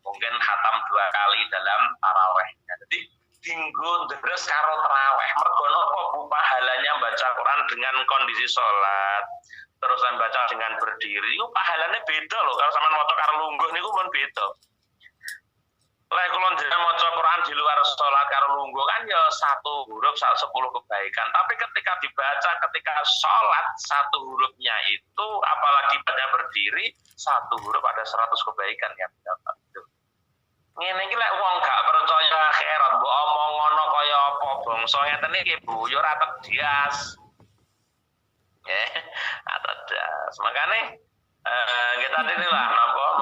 mungkin khatam 2 kali dalam tarawih. Jadi dinggo deres karo tarawih. Mergo napa Bu pahalanya baca Quran dengan kondisi salat terusan baca dengan berdiri itu pahalanya beda loh. Kalau sampean maca karo lungguh niku mun beda. Lek kula jenengan maca Quran di luar salat karo lungguh kan ya satu huruf 10 kebaikan. Tapi ketika dibaca ketika salat satu hurufnya itu apalagi pada berdiri satu huruf ada 100 kebaikan yang dapat. Ngene iki lek wong gak percaya akhirat mbok omong ngono kaya apa bangsa ngeten iki Bu ya ora tedias. Atas makanya kita inilah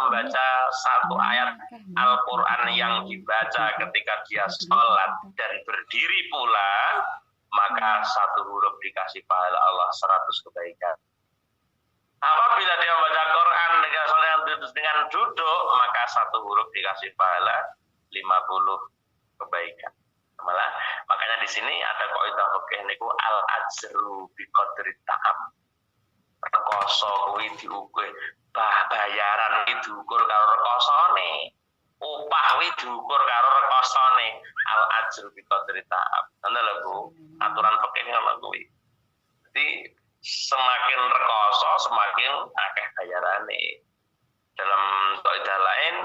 membaca satu ayat Al-Quran yang dibaca ketika dia sholat dan berdiri pula maka satu huruf dikasih pahala Allah 100 kebaikan. Apabila dia membaca Quran dengan duduk maka satu huruf dikasih pahala 50 kebaikan. Malah makanya di sini ada kaidah fikih niku al ajru bi qadri ta'am. Rekoso kuwi diukur bayaran iki diukur karo rekosone. Upah kuwi diukur karo rekosone. Al ajru bi qadri ta'am. Ngono lho Bu, aturan fikih ngono kuwi. Jadi semakin rekoso semakin akeh bayarane. Dalam kaidah lain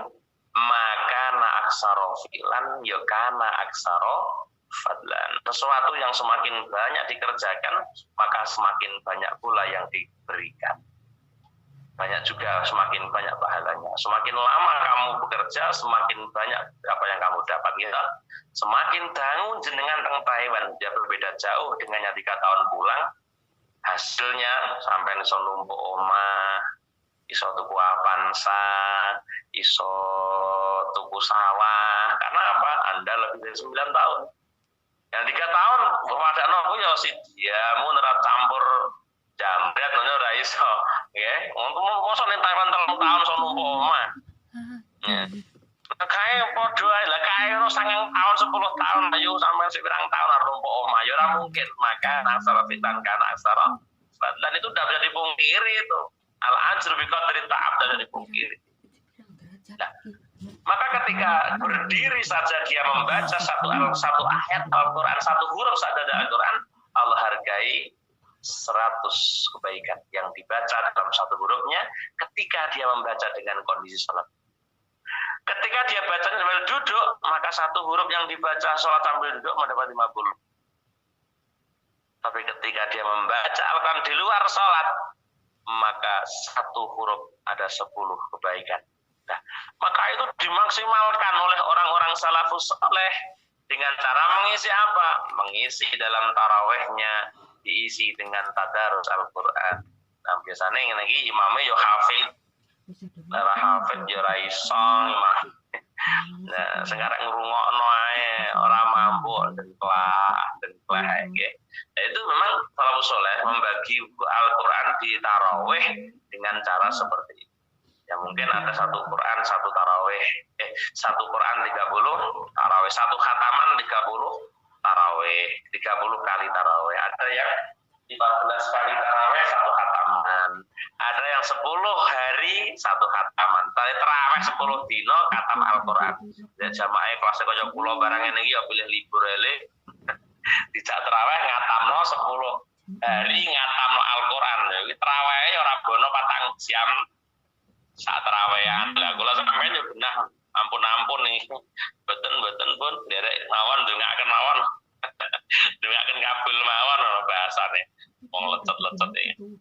maka na aksaro fi'lan ya kana aksaro fadlan. Sesuatu yang semakin banyak dikerjakan maka semakin banyak pula yang diberikan. Banyak juga semakin banyak pahalanya. Semakin lama kamu bekerja semakin banyak apa yang kamu dapat ya. Semakin dangu jenengan teng Taiwan dia berbeda jauh dengan yang 3 tahun pulang hasilnya sampai iso numpuk omah iso tuku Avanza, iso tuku sawah. Karena apa? Anda lebih dari 9 tahun. Yang 3 tahun pada aku ya si diamu nerat campur jambret ngono ora iso. Nggih, untuk mosok ning Taiwan 3 tahun iso numpuk omah. Ya. Kae padha ae lah kae ono 9 tahun 10 tahun ayo sampean sik pirang tahun arep numpuk omah ya ora mungkin. Maka aksara fitan kana aksara dan itu tidak bisa dipungkiri itu. Al-ajr bi qadri ta'ab tidak dipungkiri. Nah, maka ketika berdiri saja dia membaca satu ayat Al-Quran, satu huruf saja dari Al-Quran, Allah hargai 100 kebaikan yang dibaca dalam satu hurufnya ketika dia membaca dengan kondisi salat. Ketika dia baca sambil duduk, maka satu huruf yang dibaca salat sambil duduk mendapat 50. Tapi ketika dia membaca Al-Quran di luar salat, maka satu huruf ada 10 kebaikan. Nah, maka itu dimaksimalkan oleh orang-orang salafus saleh dengan cara mengisi apa? Mengisi dalam tarawehnya diisi dengan tadarus Al-Quran. Nah, biasanya yang lagi imamnya yo hafid, lara hafid yo raisong imam. Nah, sekarang ngrungokno ae ora mampu dan kelah nggih. Nah, itu memang salafus saleh membagi Al-Quran di taraweh dengan cara seperti itu. Ya mungkin ada satu Quran, satu taraweh, satu Quran 30, taraweh, satu khataman 30, taraweh, 30 kali taraweh. Ada yang 14 kali taraweh, satu khataman. Ada yang 10 hari, satu khataman. Tadi taraweh 10 dino, khatam Al-Quran. Ya jamaah kelasnya kaya kula barangnya ini ya pilih libur ele. Dijak taraweh ngatamno 10 hari ngatamno Al-Quran. Jadi taraweh ora bono 4 jam. Saat terawehan, lah kula sampeyan yo benah ampun nih. Beten pun derek mawon ndongaken mawon. Ndongaken kabul mawon ono bahasane. Wong lecet-lecet iki.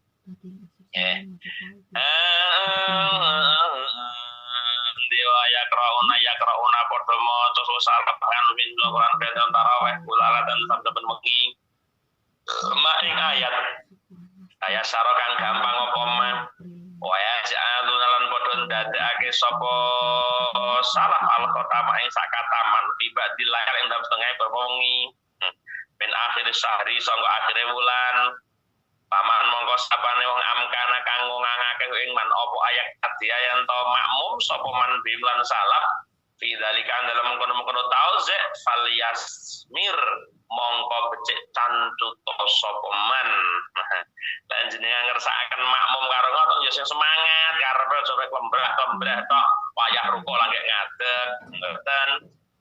Dewa ya krauna padha maca salat kan min Quran benten tarawih kula dan sabda mengi. Maing ayat saro kang gampang apa mah. Waya ja'alunalan podon dadake sapa salah al-qatama ing sakataman tiba di layar ing dalam setengah berwengi ben akhir sehari sangka akhire wulan paman mongko sapane wong amkana kanggo ngangake ing man apa ayat dia yen to makmum sapa man bimlan salaf fi dzalika dalam mengkono-mengkono tauze falyasmir mongko becik cantuto sapa man lan jenengan ngersakaken makmum karo ngoten ya sing semangat karepe coba klembrah tok wayah rukuk langek ngadeg ngoten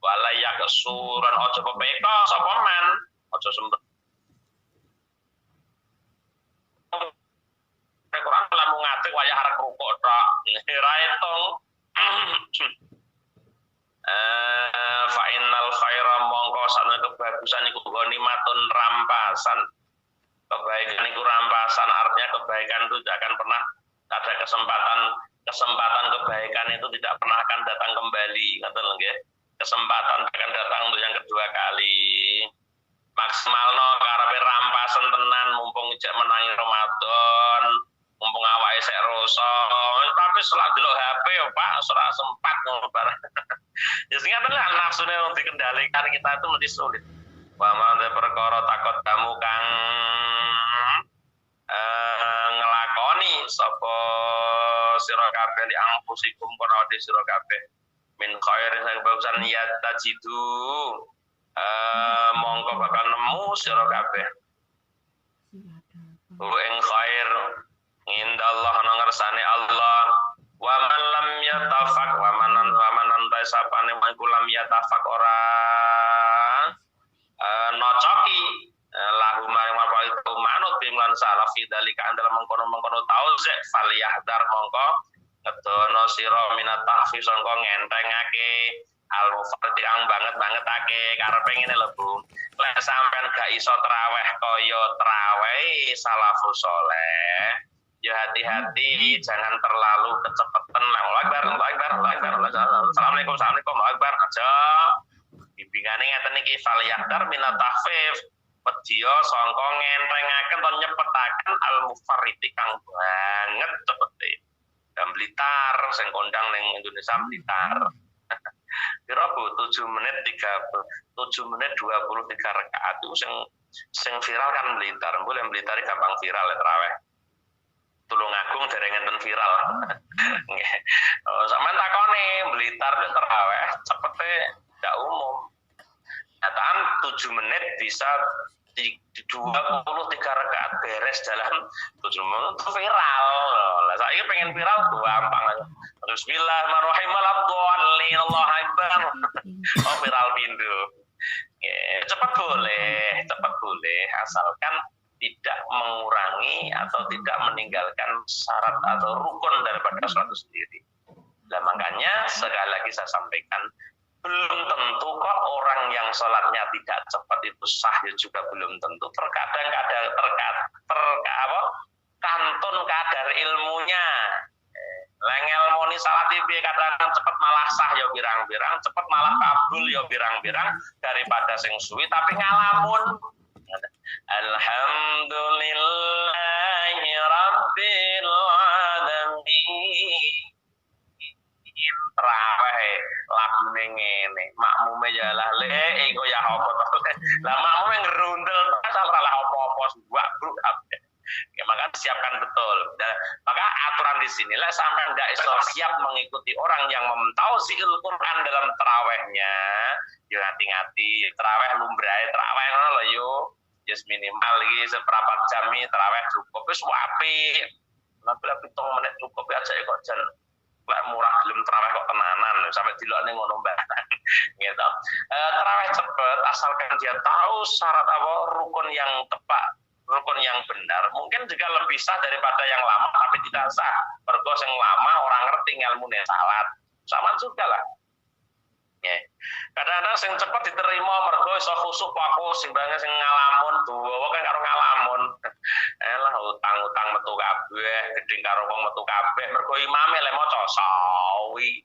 wala yaksuran aja pepeko sapa man aja sembah Quran lamun ngadeg wayah arep rukuk tok ora etong fa innal khaira mongko sana kebagusan iku gonimatun rampasan. Kebaikan itu rampasan, artinya kebaikan itu tidak akan pernah ada kesempatan kebaikan itu tidak pernah akan datang kembali, kata nggih. Kesempatan akan datang untuk yang kedua kali. Maksimalno karepe rampasan tenan mumpung ijek menangi Ramadan, mumpung awake sik roso, tapi setelah delok HP ya Pak, ora sempat ngono barang. Ya sing ngaten lah nafsune dikendalikan kita itu mesti sulit. Wa man perkara takut kamu kang ngelakoni sapa sira kabeh li angpusikum kana di sira kabeh min khairin sang bagusan niat tajidu mongko bakal nemu sira kabeh ing khair ngindallah ana ngersane Allah wa man lam yatafaq wa manan ta sapane mangku lam yatafaq ora nocoki lahu maring apa itu manut bimlan salaf dalika dalam mengkono-mengkono tauze falyahdar mongko ngedono sira minat tahfiz sangka ngentengake al-mufarrid kang banget-bangetake karepe ngene lho Bu lek sampean gak iso traweh kaya traweh salafus saleh ya hati-hati jangan terlalu kecepatan Allahu akbar assalamualaikum akbar aja bimbingane ngeten iki falyahdar minat tahfiz pedya sangka ngentengaken to nyepetaken al-mufarriti kang banget cepete. Ya Blitar, sing kondang ning Indonesia Blitar. Kira Bu 7 menit 23 rakaat itu sing viral kan Blitar. Boleh Blitar gampang viral ya tarawih. Tulungagung dereng enten viral. Nggih. Sampeyan takoni Blitar itu tarawih cepete ndak umum. Nyataan 7 menit bisa 23 rakaat beres dalam 7 menit itu viral. Lah saya pengen viral gampang aja. Bismillahirrahmanirrahim. Allah Akbar. Oh viral pindu. Ya, cepat boleh asalkan tidak mengurangi atau tidak meninggalkan syarat atau rukun daripada sholat itu sendiri. Nah makanya sekali lagi saya sampaikan, belum tentu kok orang yang sholatnya tidak cepat itu sah juga belum tentu. Terkadang kantun kadar ilmunya. Lengel moni salat piye kadang cepat malah sah ya birang-birang, cepat malah kabul ya birang-birang daripada sing suwi tapi ngalamun. Alhamdulillahi rabbil alamin. Tarawih lagune ngene, makmume ya lah le iku ya apa to. Lah makmume ngerundel asal salah apa-apa buak bruk kabeh. Ya, maka siapkan betul. Dan, maka aturan di sinilah sampai tidak iso siap mengikuti orang yang mentausiil Quran dalam terawihnya. Yo hati-hati, terawih lumrahe terawih ngono lho yo. Yes minimal iki seperempat jam iki terawih cukup wis apik. Lah 7 menit cukup aja kok jan lek murah gelem terawih kok tenanan sampai dilokne ngono mbatan gitu. Terawih cepet asalkan dia tahu syarat apa rukun yang tepat. Rukun yang benar mungkin juga lebih sah daripada yang lama tapi tidak sah. Mergo sing lama orang ngerti ilmune salat. Sama juga lah. Ya. Kadang-kadang sing cepet diterima mergo iso khusuk aku simbange sing ngalamun duwa kan karo ngalamun. Elah utang-utang metu kabeh, gedeng karo wong metu kabeh mergo imame le maca sawi.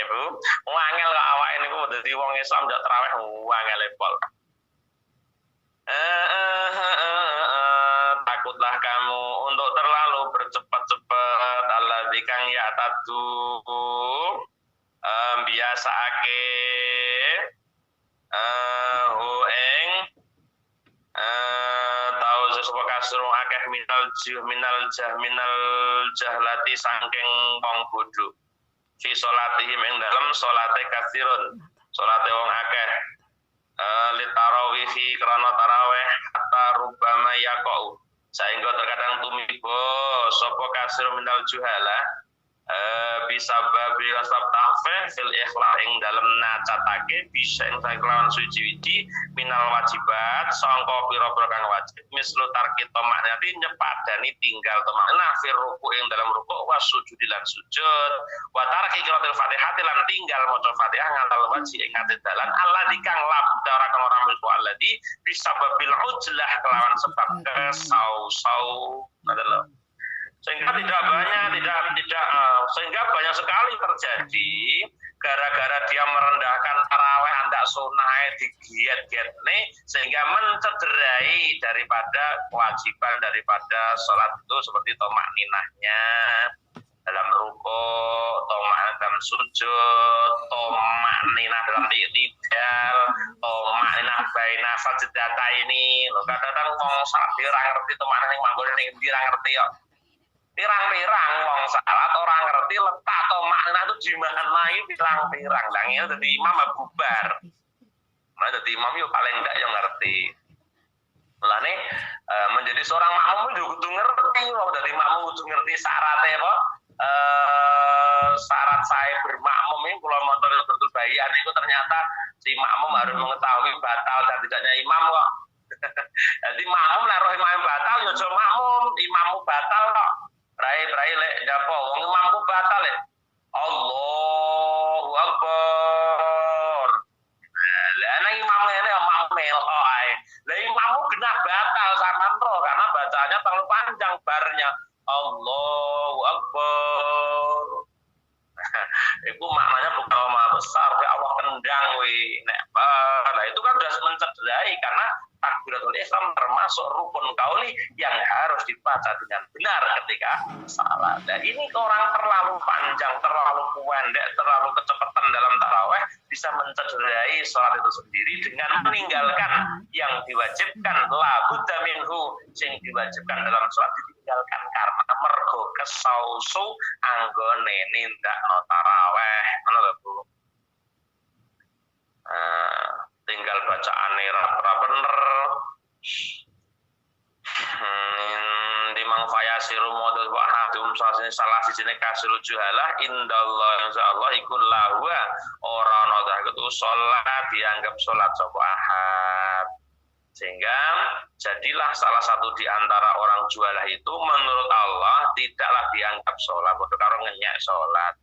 Ya Bu, angel kok awake niku dadi wong Islam ndak tarawih angel pol. Takutlah kamu untuk terlalu bercepat-cepat alladzikang ya tadu biasaake ing tau sesuatu kasru akeh minal jahlati saking wong bodho fi salatihim ing dalem salate katsirun salate wong akeh litarawih krana tarawih hatta rubama yaqau sehingga terkadang tumibo sapa kasir minal juhala bisa babi rasab tahfih fil ikhlas ing dalem nacatake bisa ing kelawan suci-suci minal wajibat sangka pira-pira kang wajib mislu tarki tomak nanti nyepadani tinggal tomak nafir ruku ing dalam ruku was sujud lan sujud wa tarki qiraatil Fatihah lan tinggal maca Fatihah ngantal wajib ing ate dalan Allah dikang labda ora kang ora milu alladzi bisa babil ujlah kelawan sebab kesau-sau adalah sehingga sehingga banyak sekali terjadi gara-gara dia merendahkan tarawih andak sunah digiat-giat nih sehingga mencederai daripada kewajiban daripada sholat itu seperti tomak ninahnya dalam ruku, tomak dalam sujud, tomak ninah dalam i'tidal, tomak ninah baina sajdata ini. Lho kadang-kadang wong salat ora ngerti tomak ning manggon ning ndi ora ngerti kok. Pirang-pirang wong salat ora ngerti letak tomak ninah itu di mana pirang-pirang. Lah ngene dadi imam bubar. Nah dadi imam yo paling ndak yo ngerti. Mulane menjadi seorang makmum juga kudu ngerti wong dadi makmum kudu ngerti syaratnya apa syarat saya bermakmum ini kalau motor betul bayan itu ternyata si makmum harus mengetahui batal dan tidaknya imam kok. Jadi makmum lah roh imam batal ya aja makmum imammu batal kok. Rai lek dapo wong imamku batal lek. Allahu Akbar. Lah nang imam ngene makmum melok ae. Lah imammu genah batal sampean ro karena bacanya terlalu panjang barnya. Allahu Akbar. Itu maknanya bukan Allah besar, ya Allah kendang wi. Nah itu kan sudah mencederai karena takbiratul takbiratul ihram termasuk rukun qauli yang harus dibaca dengan benar ketika salat. Nah, ini orang terlalu panjang, terlalu pendek, terlalu kecepatan dalam taraweh bisa mencederai salat itu sendiri dengan meninggalkan yang diwajibkan, la budda minhu, sing diwajibkan dalam salat ditinggalkan karena mergo kesausu anggone nindakno taraweh. Ngono lho, Bu. Tinggal bacaane ra bener. Dimang fayasiru modul wa hadum salah sijine kasru juhalah indallah insyaallah iku lahwa ora ana itu salat dianggap salat sapa ahad. Sehingga jadilah salah satu di antara orang jualah itu menurut Allah tidaklah dianggap salat, padha karo ngenyek salat.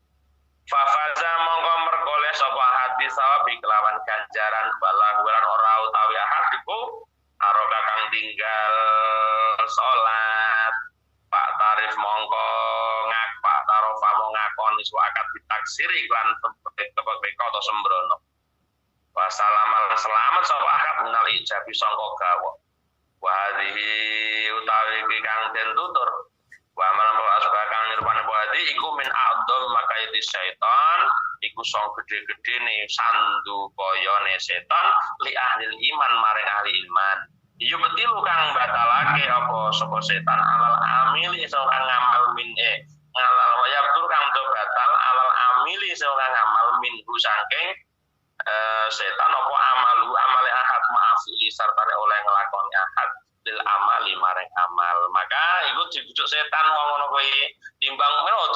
Fafaza mongko merkoleh sapa hati sawabi kelawan ganjaran balaguran ora utawi hatiku aroka kang tinggal salat Pak Tarif mongko ngak Pak Tarofa mongko ngakoni suakat ditaksiri lan tebek-tebek atau sembrono wasalamal selamat sapa akad minal ijabi sangka gawa wa hadhihi utawi kang den tutur wa malam asbah kang nirwane wadi iku min a'dham makaiti syaitan iku song gede-gede nih sandu koyone setan li ahli iman maring ahli iman iya betil kang batalake apa sapa setan alal amili seorang ngamal min ngalal wayab tur kang batal alal amili seorang ngamal min saking setan apa amalu amale ahad maafili sarta oleh nglakoni ahad lil amali maring amal maka iku dibujuk setan wong ngono kuwi timbang meno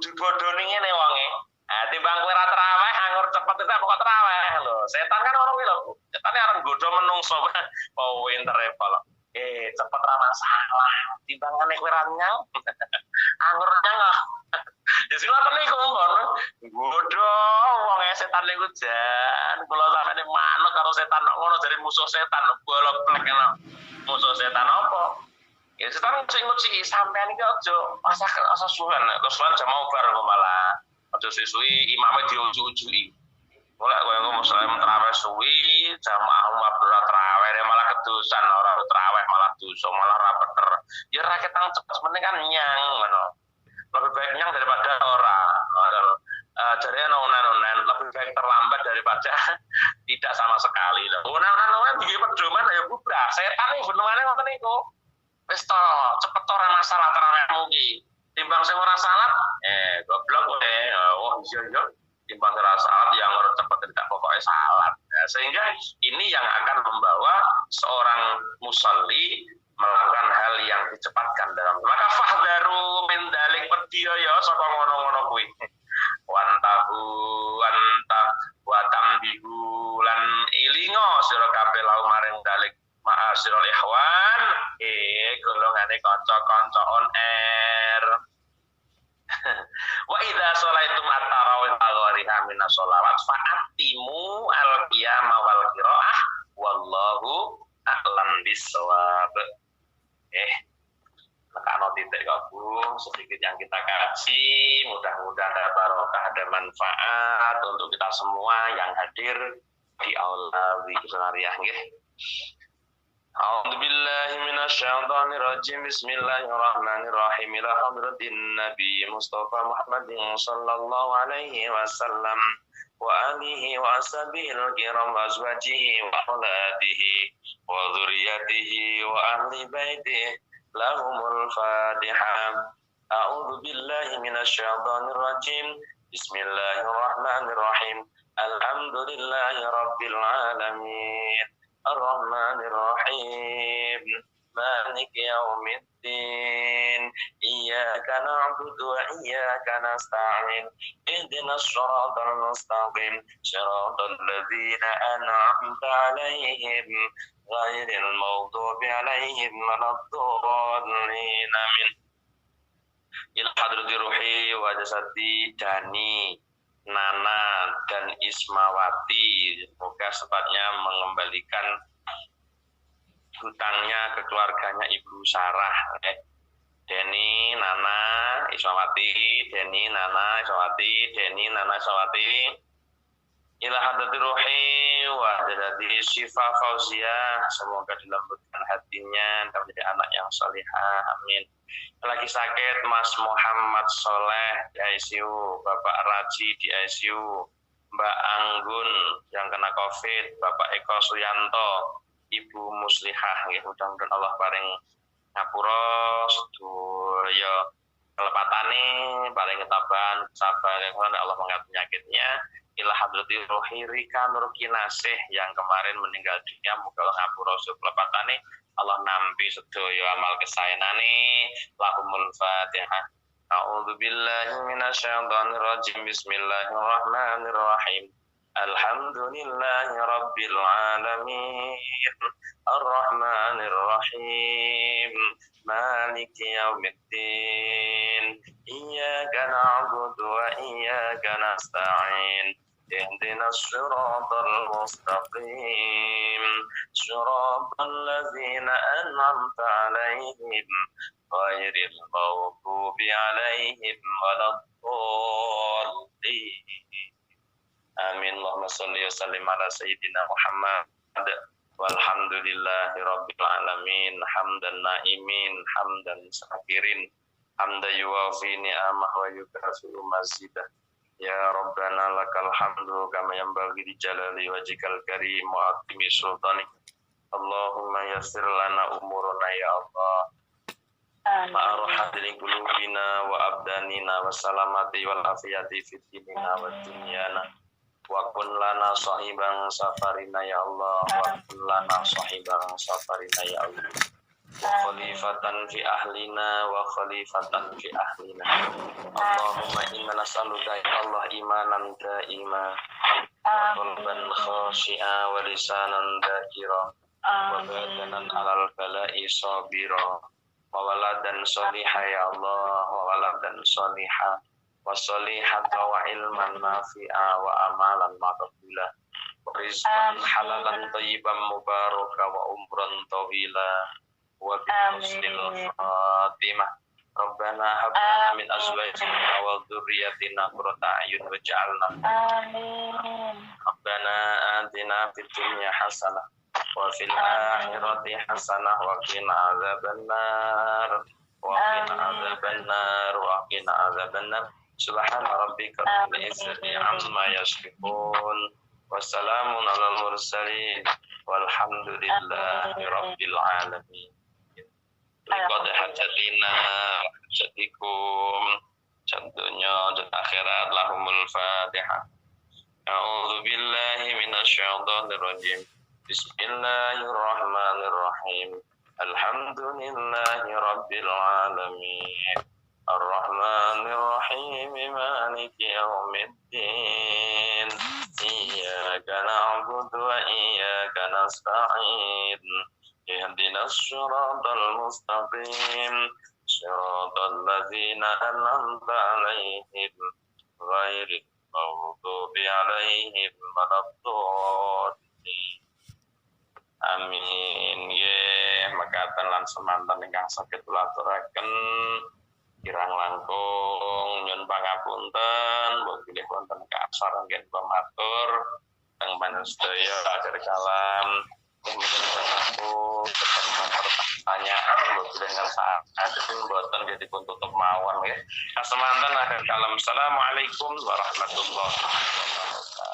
dibodoni ngene wonge timbang kowe ra traweh anggur cepet itu kok traweh lho setan kan ngono kuwi lho setan arep nggodho menungso oh wintere polo cepet ra masalah timbangane kowe ra nyang anggur nyang ya sing ngoten niku ngono nggodho wong setan niku jan kula sampeyan manut karo setan ngono dari musuh setan bolok plek ngono musuh setan apa? Ya setan sing nguci sampean iki aja asa suwen, kesuwen jamaah bar kok malah. Aja sisui imame diuju-ujui. Mulai kowe ngomong salam traweh suwi, jamaah mabura traweh malah kedusan ora traweh malah dosa malah ra bener. Ya ra ketang cepet meneh kan nyang ngono. Lebih baik nyang daripada ora. Jadi onan-onan lebih baik terlambat daripada tidak sama sekali. Onan-onan iki pedoman ya bubrah. Setan iki benungane ngoten niku. Wis to, cepet ora masalah tarawihmu iki. Timbang sing ora salat, goblok kowe. Oh iya. Timbang ora salat yang ora cepet tidak pokoknya salat. Sehingga ini yang akan membawa seorang musalli melakukan hal yang dicepatkan dalam. Maka fahdharu min dalik pedya ya saka ngono-ngono kuwi. Wantahu watam lan ilingo sira kabeh lau maring dalik ma'asirul ikhwan golongane kanca-kanca on air wa idza sholaitum at-tarawih taghariha min sholawat fa'atimu al-qiyama wal qiraah wallahu a'lam bis-shawab Kano titik gabung sedikit yang kita kaji mudah-mudahan ada barokah ada manfaat untuk kita semua yang hadir di aula Wikisanariah nggih. A'udzubillahi minasyaitonir rajim. Bismillahirrahmanirrahim. Ila hadratin Nabi Mustafa Muhammadin sallallahu alaihi wasallam wa alihi wa ashabihil kiram wa azwajihi wa auladihi wa dzurriyyatihi wa ahli baitihi lahumul fatihah. A'udzu billahi minasyaitonir rajim. Bismillahirrahmanirrahim. Alhamdulillahi rabbil alamin. Ar-Rahmanir Rahim. Maliki yaumiddin. Iyyaka na'budu wa iyyaka nasta'in. Ihdinas shiratal mustaqim. Shiratal ladzina an'amta 'alaihim ghairil maghdubi 'alaihim waladdallin. Amin. Il hadrati ruhi wa jasadi Dani, Nana dan Ismawati, semoga sepatnya mengembalikan hutangnya ke keluarganya Ibu Sarah. Deni, Nana, Ismawati, Deni, Nana, Ismawati, Deni, Nana, Ismawati. Ila hadrati ruhi jadi Syifa Fauzia, semoga dilembutkan hatinya dan menjadi anak yang salihah, amin. Lagi sakit Mas Muhammad Soleh di ICU, Bapak Raji di ICU, Mbak Anggun yang kena COVID, Bapak Eko Suyanto, Ibu Muslihah, ya mudah-mudahan Allah paring ngapura sedaya kelepatane, paring ketabahan, sabar, Allah mengangkat penyakitnya. Ila hadrati rohi Rika Nur Kinasih yang kemarin meninggal dunia, muga Allah ngapura kelepatane, Allah nampi sedaya amal kesayanane. Lahumul Fatihah. A'udzu billahi minasyaitonir rajim. Bismillahirrahmanirrahim. Alhamdulillahi rabbil alamin. Arrahmanir rahim. Maliki yaumiddin. Iyyaka na'budu wa iyyaka nasta'in. اهدنا الصراط المستقيم صراط الذين أنعمت عليهم غير المغضوب عليهم ولا الضالين آمين اللهم صل وسلم على سيدنا محمد والحمد لله رب العالمين حمدا نائمين حمدا ساكرين حمدا يوافي نعمه ويكافئ مزيده Ya Rabbana lakal hamdu kama yanbaghi li jalali wajhikal karim wa aqimi sultanik. Allahumma yassir lana umurana ya Allah. Ma'arhadil qulubina wa abdanina wa salamati wal afiyati fid dinina wa dunyana. Wa kun lana sahiban safarina ya Allah. Wa kun lana sahiban safarina ya Allah. Wa khalifatan fi ahlina wa khalifatan fi ahlina. Allahumma inna nas'aluka ya Allah imanan daima wa qalban khashi'a wa lisanan dzakira wa badanan 'alal bala'i sabira wa waladan sholiha ya Allah wa waladan sholiha wa sholihata wa ilman nafi'a wa amalan maqbula wa rizqan halalan thayyiban mubaraka wa umran tawila wa husnil khatimah. Rabbana hab lana min azwajina wa dzurriyyatina qurrata a'yun waj'alna Rabbana atina fid dunya hasanah wa fil akhirati hasanah wa qina adzabannar wa qina adzabannar subhana rabbika rabbil izzati amma yasifun wa salamun alal mursalin walhamdulillahi rabbil alamin. Qad hajatina hajatikum contohnya dan akhirat lahumul fatihah. A'udzu billahi minasyaitonir rajim. Bismillahirrahmanirrahim. Alhamdulillahi rabbil alamin. Ar-Rahmanir Rahim. Maliki yaumiddin. Iyyaka na'budu wa iyyaka nasta'in. اهدنا الصراط المستقيم صراط الذين أنعمت عليهم غير المغضوب عليهم ولا الضالين amin. Nggih mekaten lan semanten ingkang saged kula aturaken kirang langkung nyuwun pangapunten mboten bilih wonten kasar nggih pamatur teng panjenengan sedaya akhir kalam. Aku pertanyaan buat dengan saat itu buatan jadi tutup mawon ya. Semantan akhir kalam. Assalamualaikum warahmatullahi wabarakatuh.